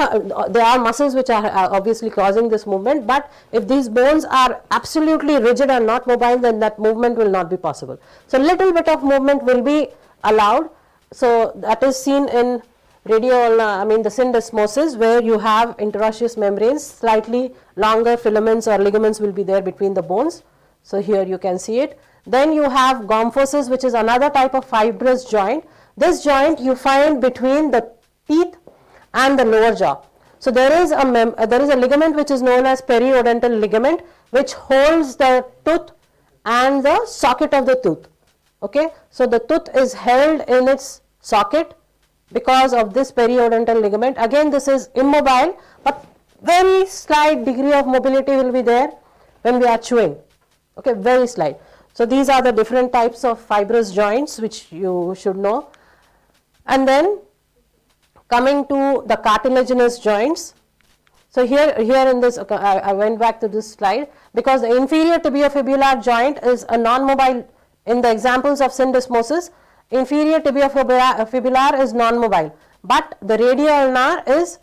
there are muscles which are obviously causing this movement, but if these bones are absolutely rigid and not mobile, then that movement will not be possible. So little bit of movement will be allowed. So that is seen in the syndesmosis, where you have interosseous membranes, slightly longer filaments or ligaments will be there between the bones. So here you can see it. Then you have gomphosis, which is another type of fibrous joint. This joint you find between the teeth and the lower jaw. So there is a ligament which is known as periodontal ligament, which holds the tooth and the socket of the tooth. Okay, so the tooth is held in its socket because of this periodontal ligament. Again, this is immobile, but very slight degree of mobility will be there when we are chewing. Okay, very slight. So these are the different types of fibrous joints which you should know. And then coming to the cartilaginous joints. So here in this, I went back to this slide because the inferior tibiofibular joint is a non-mobile. In the examples of syndesmosis, inferior tibiofibular is non-mobile, but the radio-ulnar is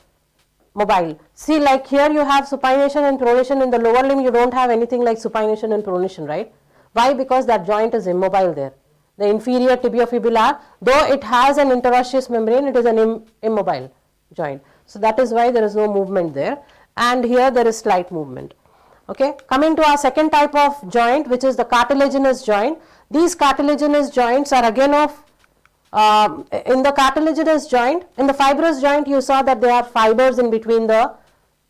mobile. See, like here you have supination and pronation. In the lower limb you don't have anything like supination and pronation, right? Why? Because that joint is immobile there. The inferior tibiofibular, though it has an interosseous membrane, it is an immobile joint. So that is why there is no movement there, and here there is slight movement. Okay, coming to our second type of joint, which is the cartilaginous joint. These cartilaginous joints are again of, in the cartilaginous joint, in the fibrous joint you saw that there are fibers in between the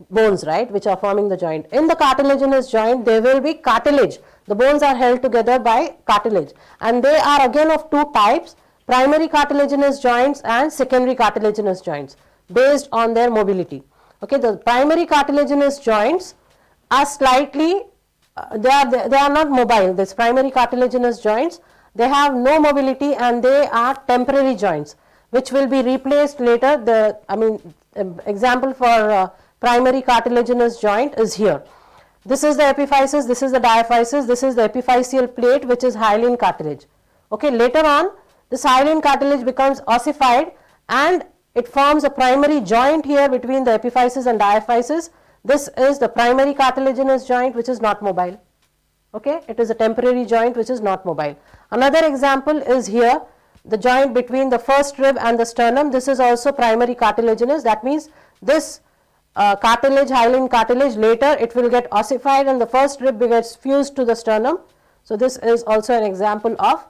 bones, right, which are forming the joint. In the cartilaginous joint, there will be cartilage. The bones are held together by cartilage, and they are again of two types: primary cartilaginous joints and secondary cartilaginous joints, based on their mobility. Okay, the primary cartilaginous joints are slightly, they are not mobile. This primary cartilaginous joints, they have no mobility and they are temporary joints, which will be replaced later. Example for primary cartilaginous joint is here. This is the epiphysis, this is the diaphysis, this is the epiphyseal plate, which is hyaline cartilage. Okay, later on this hyaline cartilage becomes ossified and it forms a primary joint here between the epiphysis and diaphysis. This is the primary cartilaginous joint, which is not mobile. Okay, it is a temporary joint which is not mobile. Another example is here, the joint between the first rib and the sternum. This is also primary cartilaginous. That means this cartilage, hyaline cartilage, later it will get ossified and the first rib gets fused to the sternum. So this is also an example of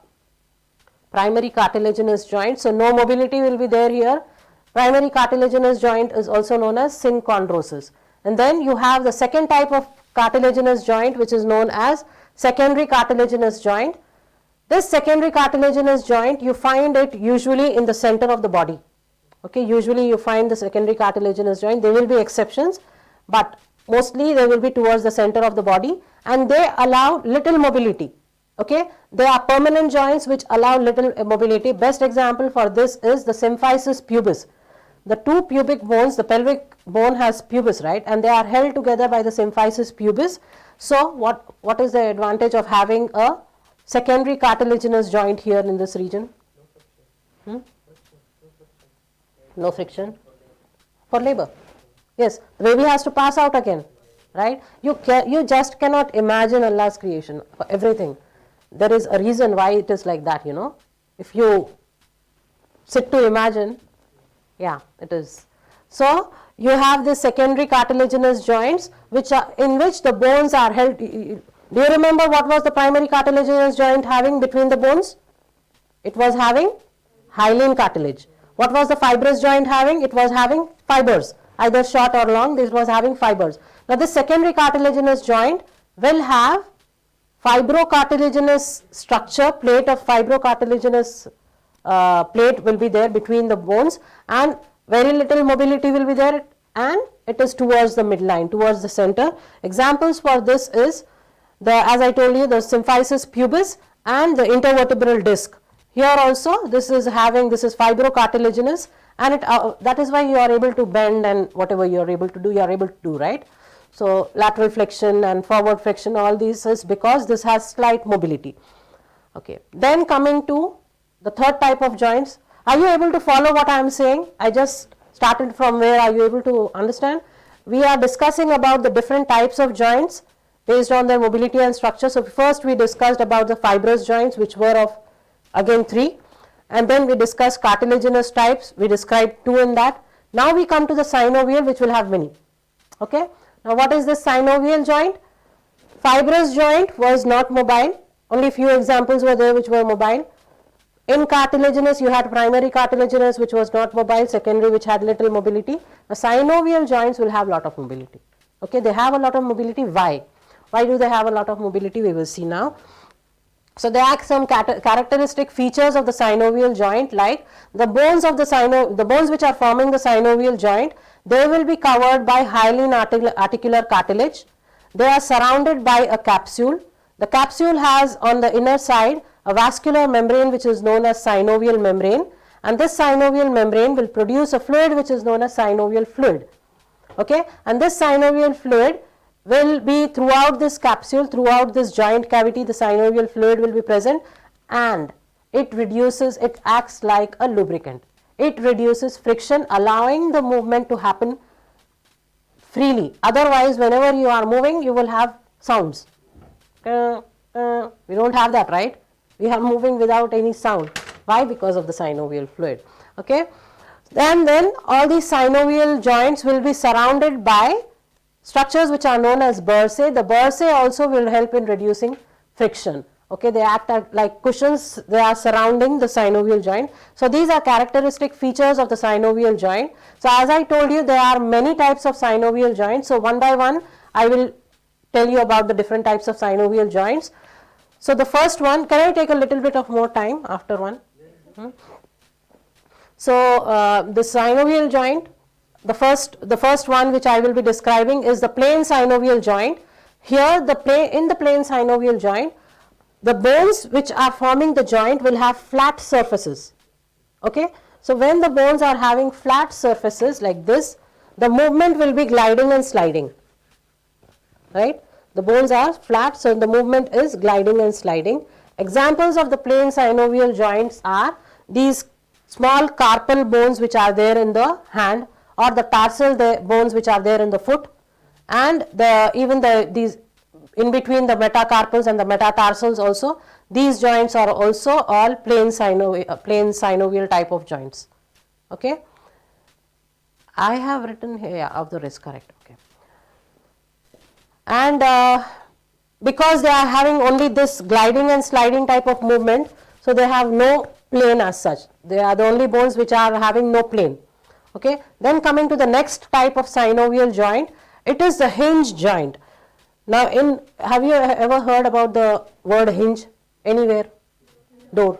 primary cartilaginous joint. So no mobility will be there here. Primary cartilaginous joint is also known as synchondrosis. And then you have the second type of cartilaginous joint, which is known as secondary cartilaginous joint. This secondary cartilaginous joint, you find it usually in the center of the body. Okay, usually you find the secondary cartilaginous joint. There will be exceptions, but mostly they will be towards the center of the body, and they allow little mobility. Okay, they are permanent joints which allow little mobility. Best example for this is the symphysis pubis. The two pubic bones, the pelvic bone has pubis, right, and they are held together by the symphysis pubis. So what is the advantage of having a secondary cartilaginous joint here in this region? No friction for labor. Yes, the baby has to pass out again, right? You just cannot imagine Allah's creation for everything. There is a reason why it is like that, you know. If you sit to imagine, yeah, it is. So you have the secondary cartilaginous joints in which the bones are held. Do you remember what was the primary cartilaginous joint having between the bones? It was having hyaline cartilage. What was the fibrous joint having? It was having fibers, either short or long. This was having fibers. Now this secondary cartilaginous joint will have fibrocartilaginous structure, plate of fibrocartilaginous plate will be there between the bones, and very little mobility will be there, and it is towards the midline, towards the center. Examples for this is as I told you, the symphysis pubis and the intervertebral disc. Here also this is fibrocartilaginous, and that is why you are able to bend, and whatever you are able to do, right? So lateral flexion and forward flexion, all these is because this has slight mobility. Okay, then coming to the third type of joints. Are you able to follow what I am saying? I just started from where. Are you able to understand? We are discussing about the different types of joints based on their mobility and structure. So first we discussed about the fibrous joints, which were of again 3, and then we discussed cartilaginous types. We described 2 in that. Now we come to the synovial, which will have many. Okay. Now what is this synovial joint? Fibrous joint was not mobile. Only few examples were there which were mobile. In cartilaginous, you had primary cartilaginous, which was not mobile, secondary, which had little mobility. The synovial joints will have lot of mobility. Okay, they have a lot of mobility. Why? Why do they have a lot of mobility? We will see now. So there are some characteristic features of the synovial joint, like the bones of the bones which are forming the synovial joint, they will be covered by hyaline articular cartilage. They are surrounded by a capsule. The capsule has on the inner side a vascular membrane which is known as synovial membrane, and this synovial membrane will produce a fluid which is known as synovial fluid. Okay, and this synovial fluid will be throughout this capsule, throughout this joint cavity. The synovial fluid will be present, and it acts like a lubricant. It reduces friction, allowing the movement to happen freely. Otherwise, whenever you are moving, you will have sounds. We don't have that, right? We are moving without any sound. Why? Because of the synovial fluid. Okay, and then all these synovial joints will be surrounded by structures which are known as bursae. The bursae also will help in reducing friction. Okay, they act like cushions, they are surrounding the synovial joint. So these are characteristic features of the synovial joint. So as I told you, there are many types of synovial joints. So one by one I will tell you about the different types of synovial joints. So the first one, can I take a little bit of more time after one? So the synovial joint, the first one which I will be describing is the plain synovial joint. Here in the plain synovial joint, the bones which are forming the joint will have flat surfaces. Okay, so when the bones are having flat surfaces like this, the movement will be gliding and sliding, right? The bones are flat, so the movement is gliding and sliding. Examples of the plain synovial joints are these small carpal bones which are there in the hand, or the tarsal bones which are there in the foot, and these in between the metacarpals and the metatarsals also, these joints are also all plain synovial type of joints. Okay, I have written here of the wrist, correct. Okay, and because they are having only this gliding and sliding type of movement, so they have no plane as such. They are the only bones which are having no plane. Okay, then coming to the next type of synovial joint, it is the hinge joint. Now, have you ever heard about the word hinge anywhere? Door,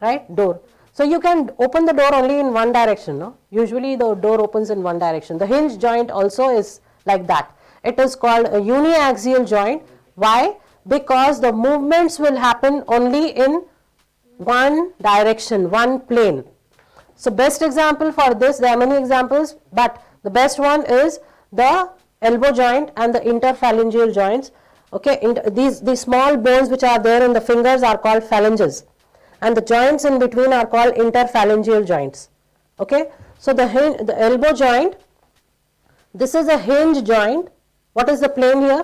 right? Door. So you can open the door only in one direction, no? Usually the door opens in one direction. The hinge joint also is like that. It is called a uniaxial joint. Why? Because the movements will happen only in one direction, one plane. So best example for this, there are many examples, but the best one is the elbow joint and the interphalangeal joints. Okay, these small bones which are there in the fingers are called phalanges, and the joints in between are called interphalangeal joints. Okay, so the elbow joint, this is a hinge joint. What is the plane here?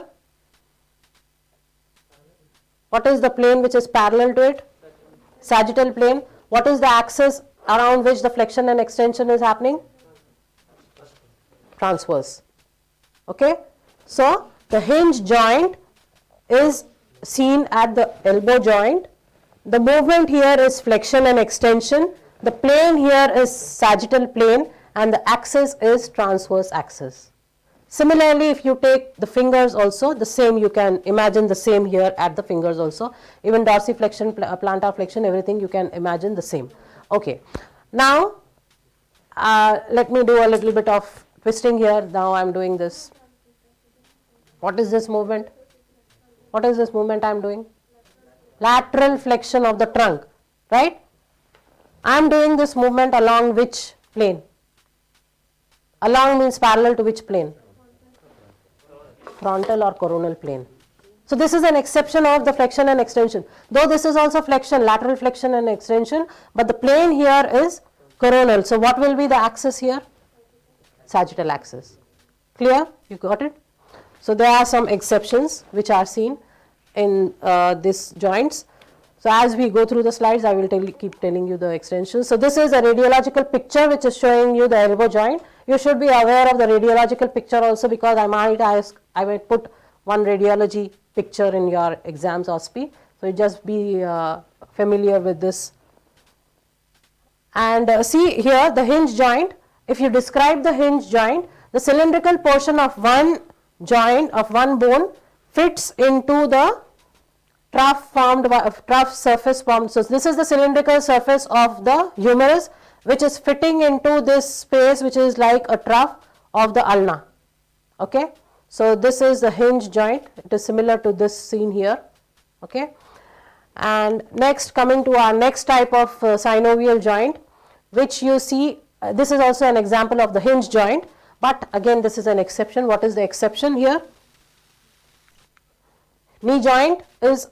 What is the plane which is parallel to it? Sagittal plane. What is the axis around which the flexion and extension is happening? Transverse. Okay, so the hinge joint is seen at the elbow joint. The movement here is flexion and extension. The plane here is sagittal plane, and the axis is transverse axis. Similarly, if you take the fingers also, the same, you can imagine the same here at the fingers also. Even dorsiflexion, plantar flexion, everything you can imagine the same. Okay, now let me do a little bit of twisting here. Now I am doing this. What is this movement? What is this movement I am doing? Lateral flexion of the trunk, right? I am doing this movement along which plane? Along means parallel to which plane? Frontal or coronal plane. So this is an exception of the flexion and extension. Though this is also flexion, lateral flexion and extension, but the plane here is coronal. So what will be the axis here? Sagittal axis. Clear? You got it? So there are some exceptions which are seen in these joints. So as we go through the slides, I will keep telling you the extensions. So this is a radiological picture which is showing you the elbow joint. You should be aware of the radiological picture also, because I might put one radiology picture in your exams OSPE. So you just be familiar with this. And see here the hinge joint. If you describe the hinge joint, the cylindrical portion of one joint of one bone fits into the trough surface formed. So this is the cylindrical surface of the humerus, which is fitting into this space which is like a trough of the ulna. Okay, so this is the hinge joint. It is similar to this seen here. Okay, and next, coming to our next type of synovial joint, which you see, this is also an example of the hinge joint, but again this is an exception. What is the exception here? Knee joint is,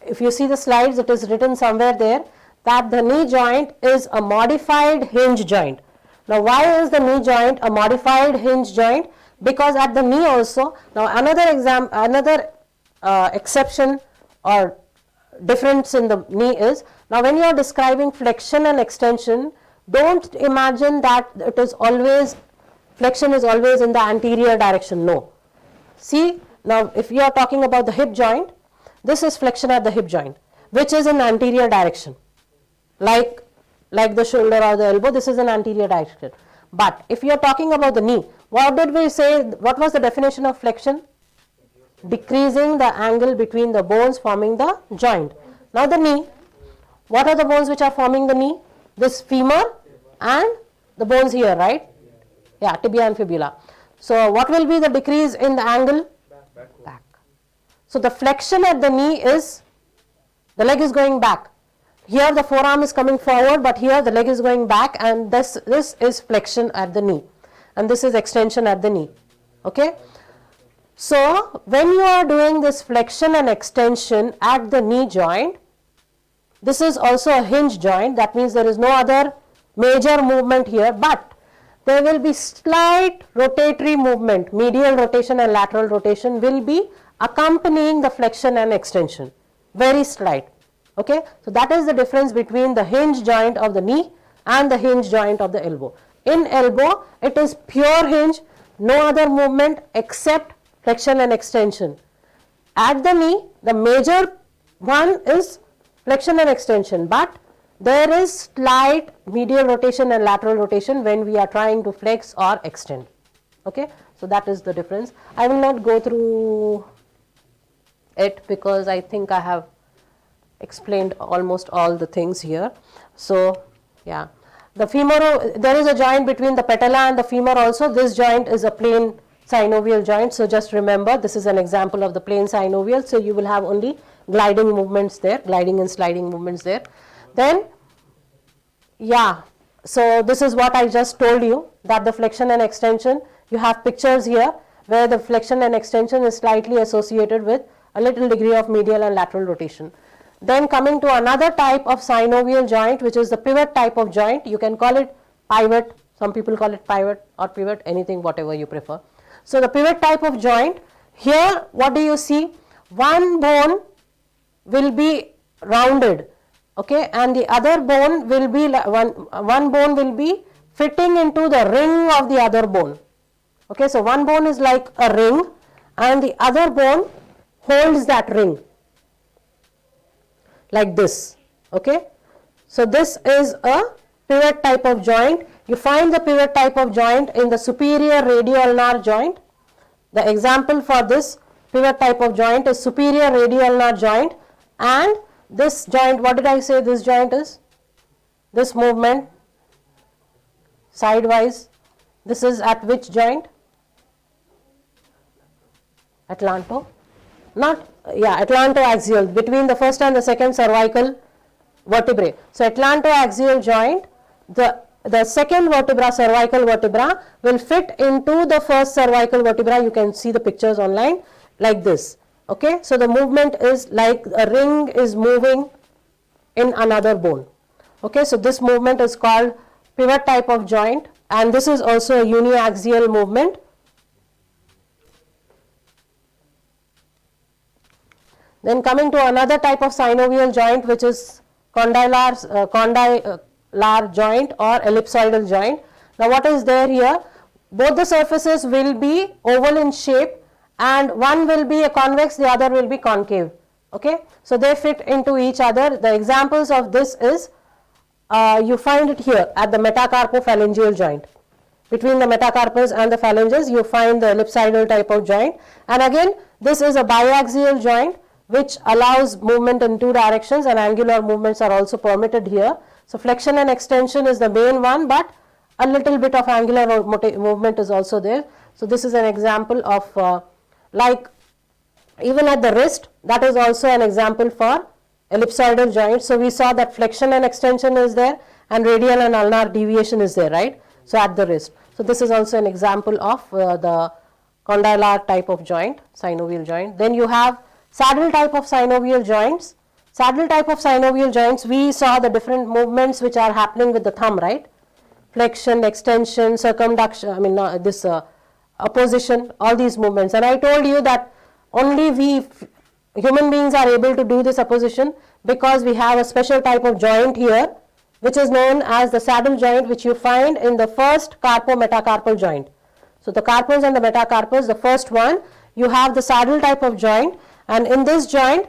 if you see the slides, it is written somewhere there that the knee joint is a modified hinge joint. Now why is the knee joint a modified hinge joint? Because at the knee also, now another exception or difference in the knee is, now when you are describing flexion and extension, don't imagine that it is always, flexion is always in the anterior direction. No. See, now if you are talking about the hip joint, this is flexion at the hip joint, which is in anterior direction. Like the shoulder or the elbow, this is an anterior direction. But if you are talking about the knee, what did we say? What was the definition of flexion? Decreasing the angle between the bones forming the joint. Now the knee, what are the bones which are forming the knee? This femur and the bones here, right? Yeah, tibia and fibula. So what will be the decrease in the angle? Back. So the flexion at the knee is, the leg is going back. Here the forearm is coming forward, but here the leg is going back, and this is flexion at the knee, and this is extension at the knee. Okay. So when you are doing this flexion and extension at the knee joint, this is also a hinge joint. That means there is no other major movement here, but there will be slight rotatory movement. Medial rotation and lateral rotation will be accompanying the flexion and extension. Very slight. Okay, so that is the difference between the hinge joint of the knee and the hinge joint of the elbow. In elbow, it is pure hinge, no other movement except flexion and extension. At the knee, the major one is flexion and extension, but there is slight medial rotation and lateral rotation when we are trying to flex or extend. Okay, so that is the difference. I will not go through it because I think I have explained almost all the things here. So yeah, the femoral, there is a joint between the patella and the femur also. This joint is a plain synovial joint, so just remember this is an example of the plain synovial. So you will have only gliding movements there, gliding and sliding movements there. Then yeah, so this is what I just told you, that the flexion and extension, you have pictures here where the flexion and extension is slightly associated with a little degree of medial and lateral rotation. Then coming to another type of synovial joint, which is the pivot type of joint. You can call it pivot, some people call it pivot or pivot, anything, whatever you prefer. So the pivot type of joint, here what do you see? One bone will be rounded, okay, and the other bone will be, one bone will be fitting into the ring of the other bone. Okay, so one bone is like a ring and the other bone holds that ring, like this. Okay, so this is a pivot type of joint. You find the pivot type of joint in the superior radioulnar joint. The example for this pivot type of joint is superior radioulnar joint, and this joint, what did I say this joint is? This movement sidewise, this is at which joint? Atlanto? Not, yeah, atlantoaxial, between the first and the second cervical vertebrae. So atlantoaxial joint, the second vertebra, cervical vertebra, will fit into the first cervical vertebra. You can see the pictures online like this. Okay, so the movement is like a ring is moving in another bone. Okay, so this movement is called pivot type of joint, and this is also a uniaxial movement. Then coming to another type of synovial joint, which is condylar joint or ellipsoidal joint. Now what is there here? Both the surfaces will be oval in shape, and one will be a convex, the other will be concave. Okay, so they fit into each other. The examples of this is, you find it here at the metacarpophalangeal joint. Between the metacarpals and the phalanges, you find the ellipsoidal type of joint. And again, this is a biaxial joint which allows movement in two directions, and angular movements are also permitted here. So flexion and extension is the main one, but a little bit of angular movement is also there. So this is an example of like even at the wrist, that is also an example for ellipsoidal joint. So we saw that flexion and extension is there, and radial and ulnar deviation is there, right? So at the wrist. So this is also an example of the condylar type of joint, synovial joint. Then you have saddle type of synovial joints. Saddle type of synovial joints, we saw the different movements which are happening with the thumb, right? Flexion, extension, circumduction, opposition, all these movements. And I told you that only we human beings are able to do this opposition because we have a special type of joint here, which is known as the saddle joint, which you find in the first carpo-metacarpal joint. So the carpals and the metacarpals, the first one, you have the saddle type of joint, and in this joint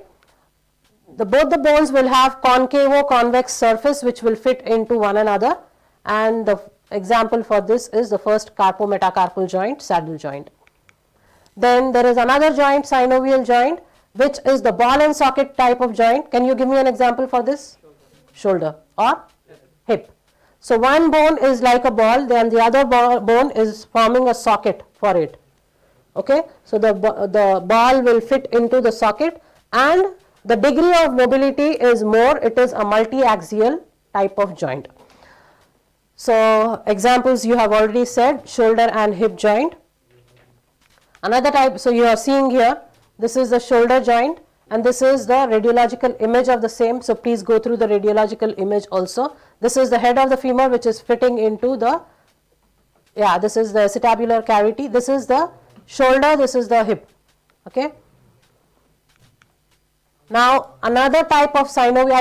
both the bones will have concavo-convex surface which will fit into one another, and the example for this is the first carpometacarpal joint, saddle joint. Then there is another joint, synovial joint, which is the ball and socket type of joint. Can you give me an example for this? Shoulder or hip. So one bone is like a ball, then the other bone is forming a socket for it. Okay, so the ball will fit into the socket, and the degree of mobility is more, it is a multi-axial type of joint. So examples you have already said, shoulder and hip joint. Another type, so you are seeing here, this is the shoulder joint and this is the radiological image of the same. So please go through the radiological image also. This is the head of the femur which is fitting into the, this is the acetabular cavity, this is the shoulder, this is the hip. Okay. Now another type of synovial,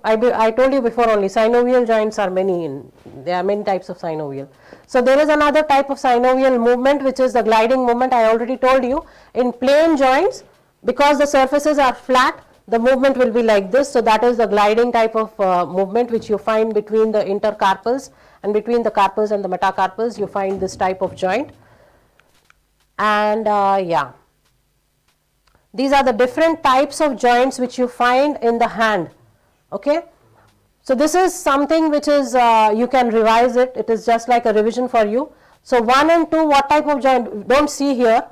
I told you before only, synovial joints are many, there are many types of synovial. So there is another type of synovial movement which is the gliding movement. I already told you, in plane joints, because the surfaces are flat, the movement will be like this. So that is the gliding type of movement which you find between the intercarpals, and between the carpals and the metacarpals you find this type of joint. And these are the different types of joints which you find in the hand. Okay. So this is something which is, you can revise it, it is just like a revision for you. So 1 and 2, what type of joint? Don't see here.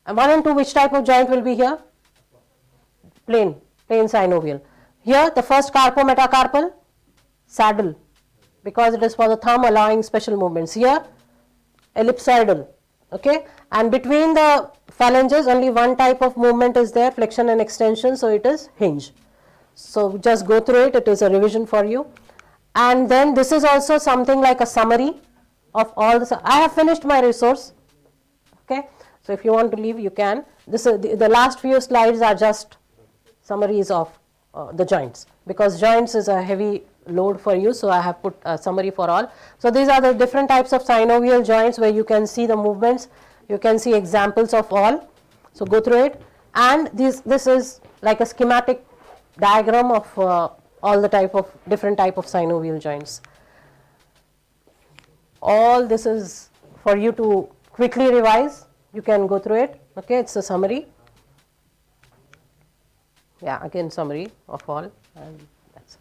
And 1 and 2, which type of joint will be here? Plain synovial. Here the first carpometacarpal, saddle, because it is for the thumb allowing special movements. Here ellipsoidal. Okay, and between the phalanges only one type of movement is there, flexion and extension, so it is hinge. So just go through it, it is a revision for you. And then this is also something like a summary of all this. I have finished my resource. Okay, so if you want to leave you can. This is the last few slides are just summaries of the joints, because joints is a heavy load for you, so I have put a summary for all. So these are the different types of synovial joints where you can see the movements, you can see examples of all. So go through it, and this is like a schematic diagram of all the different type of synovial joints. All this is for you to quickly revise, you can go through it. Okay, it's a summary. Again summary of all, and that's it.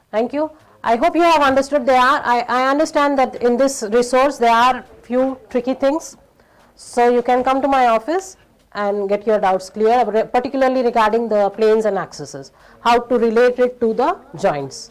Thank you. I hope you have understood. I understand that in this resource there are few tricky things, so you can come to my office and get your doubts clear, particularly regarding the planes and axes, how to relate it to the joints.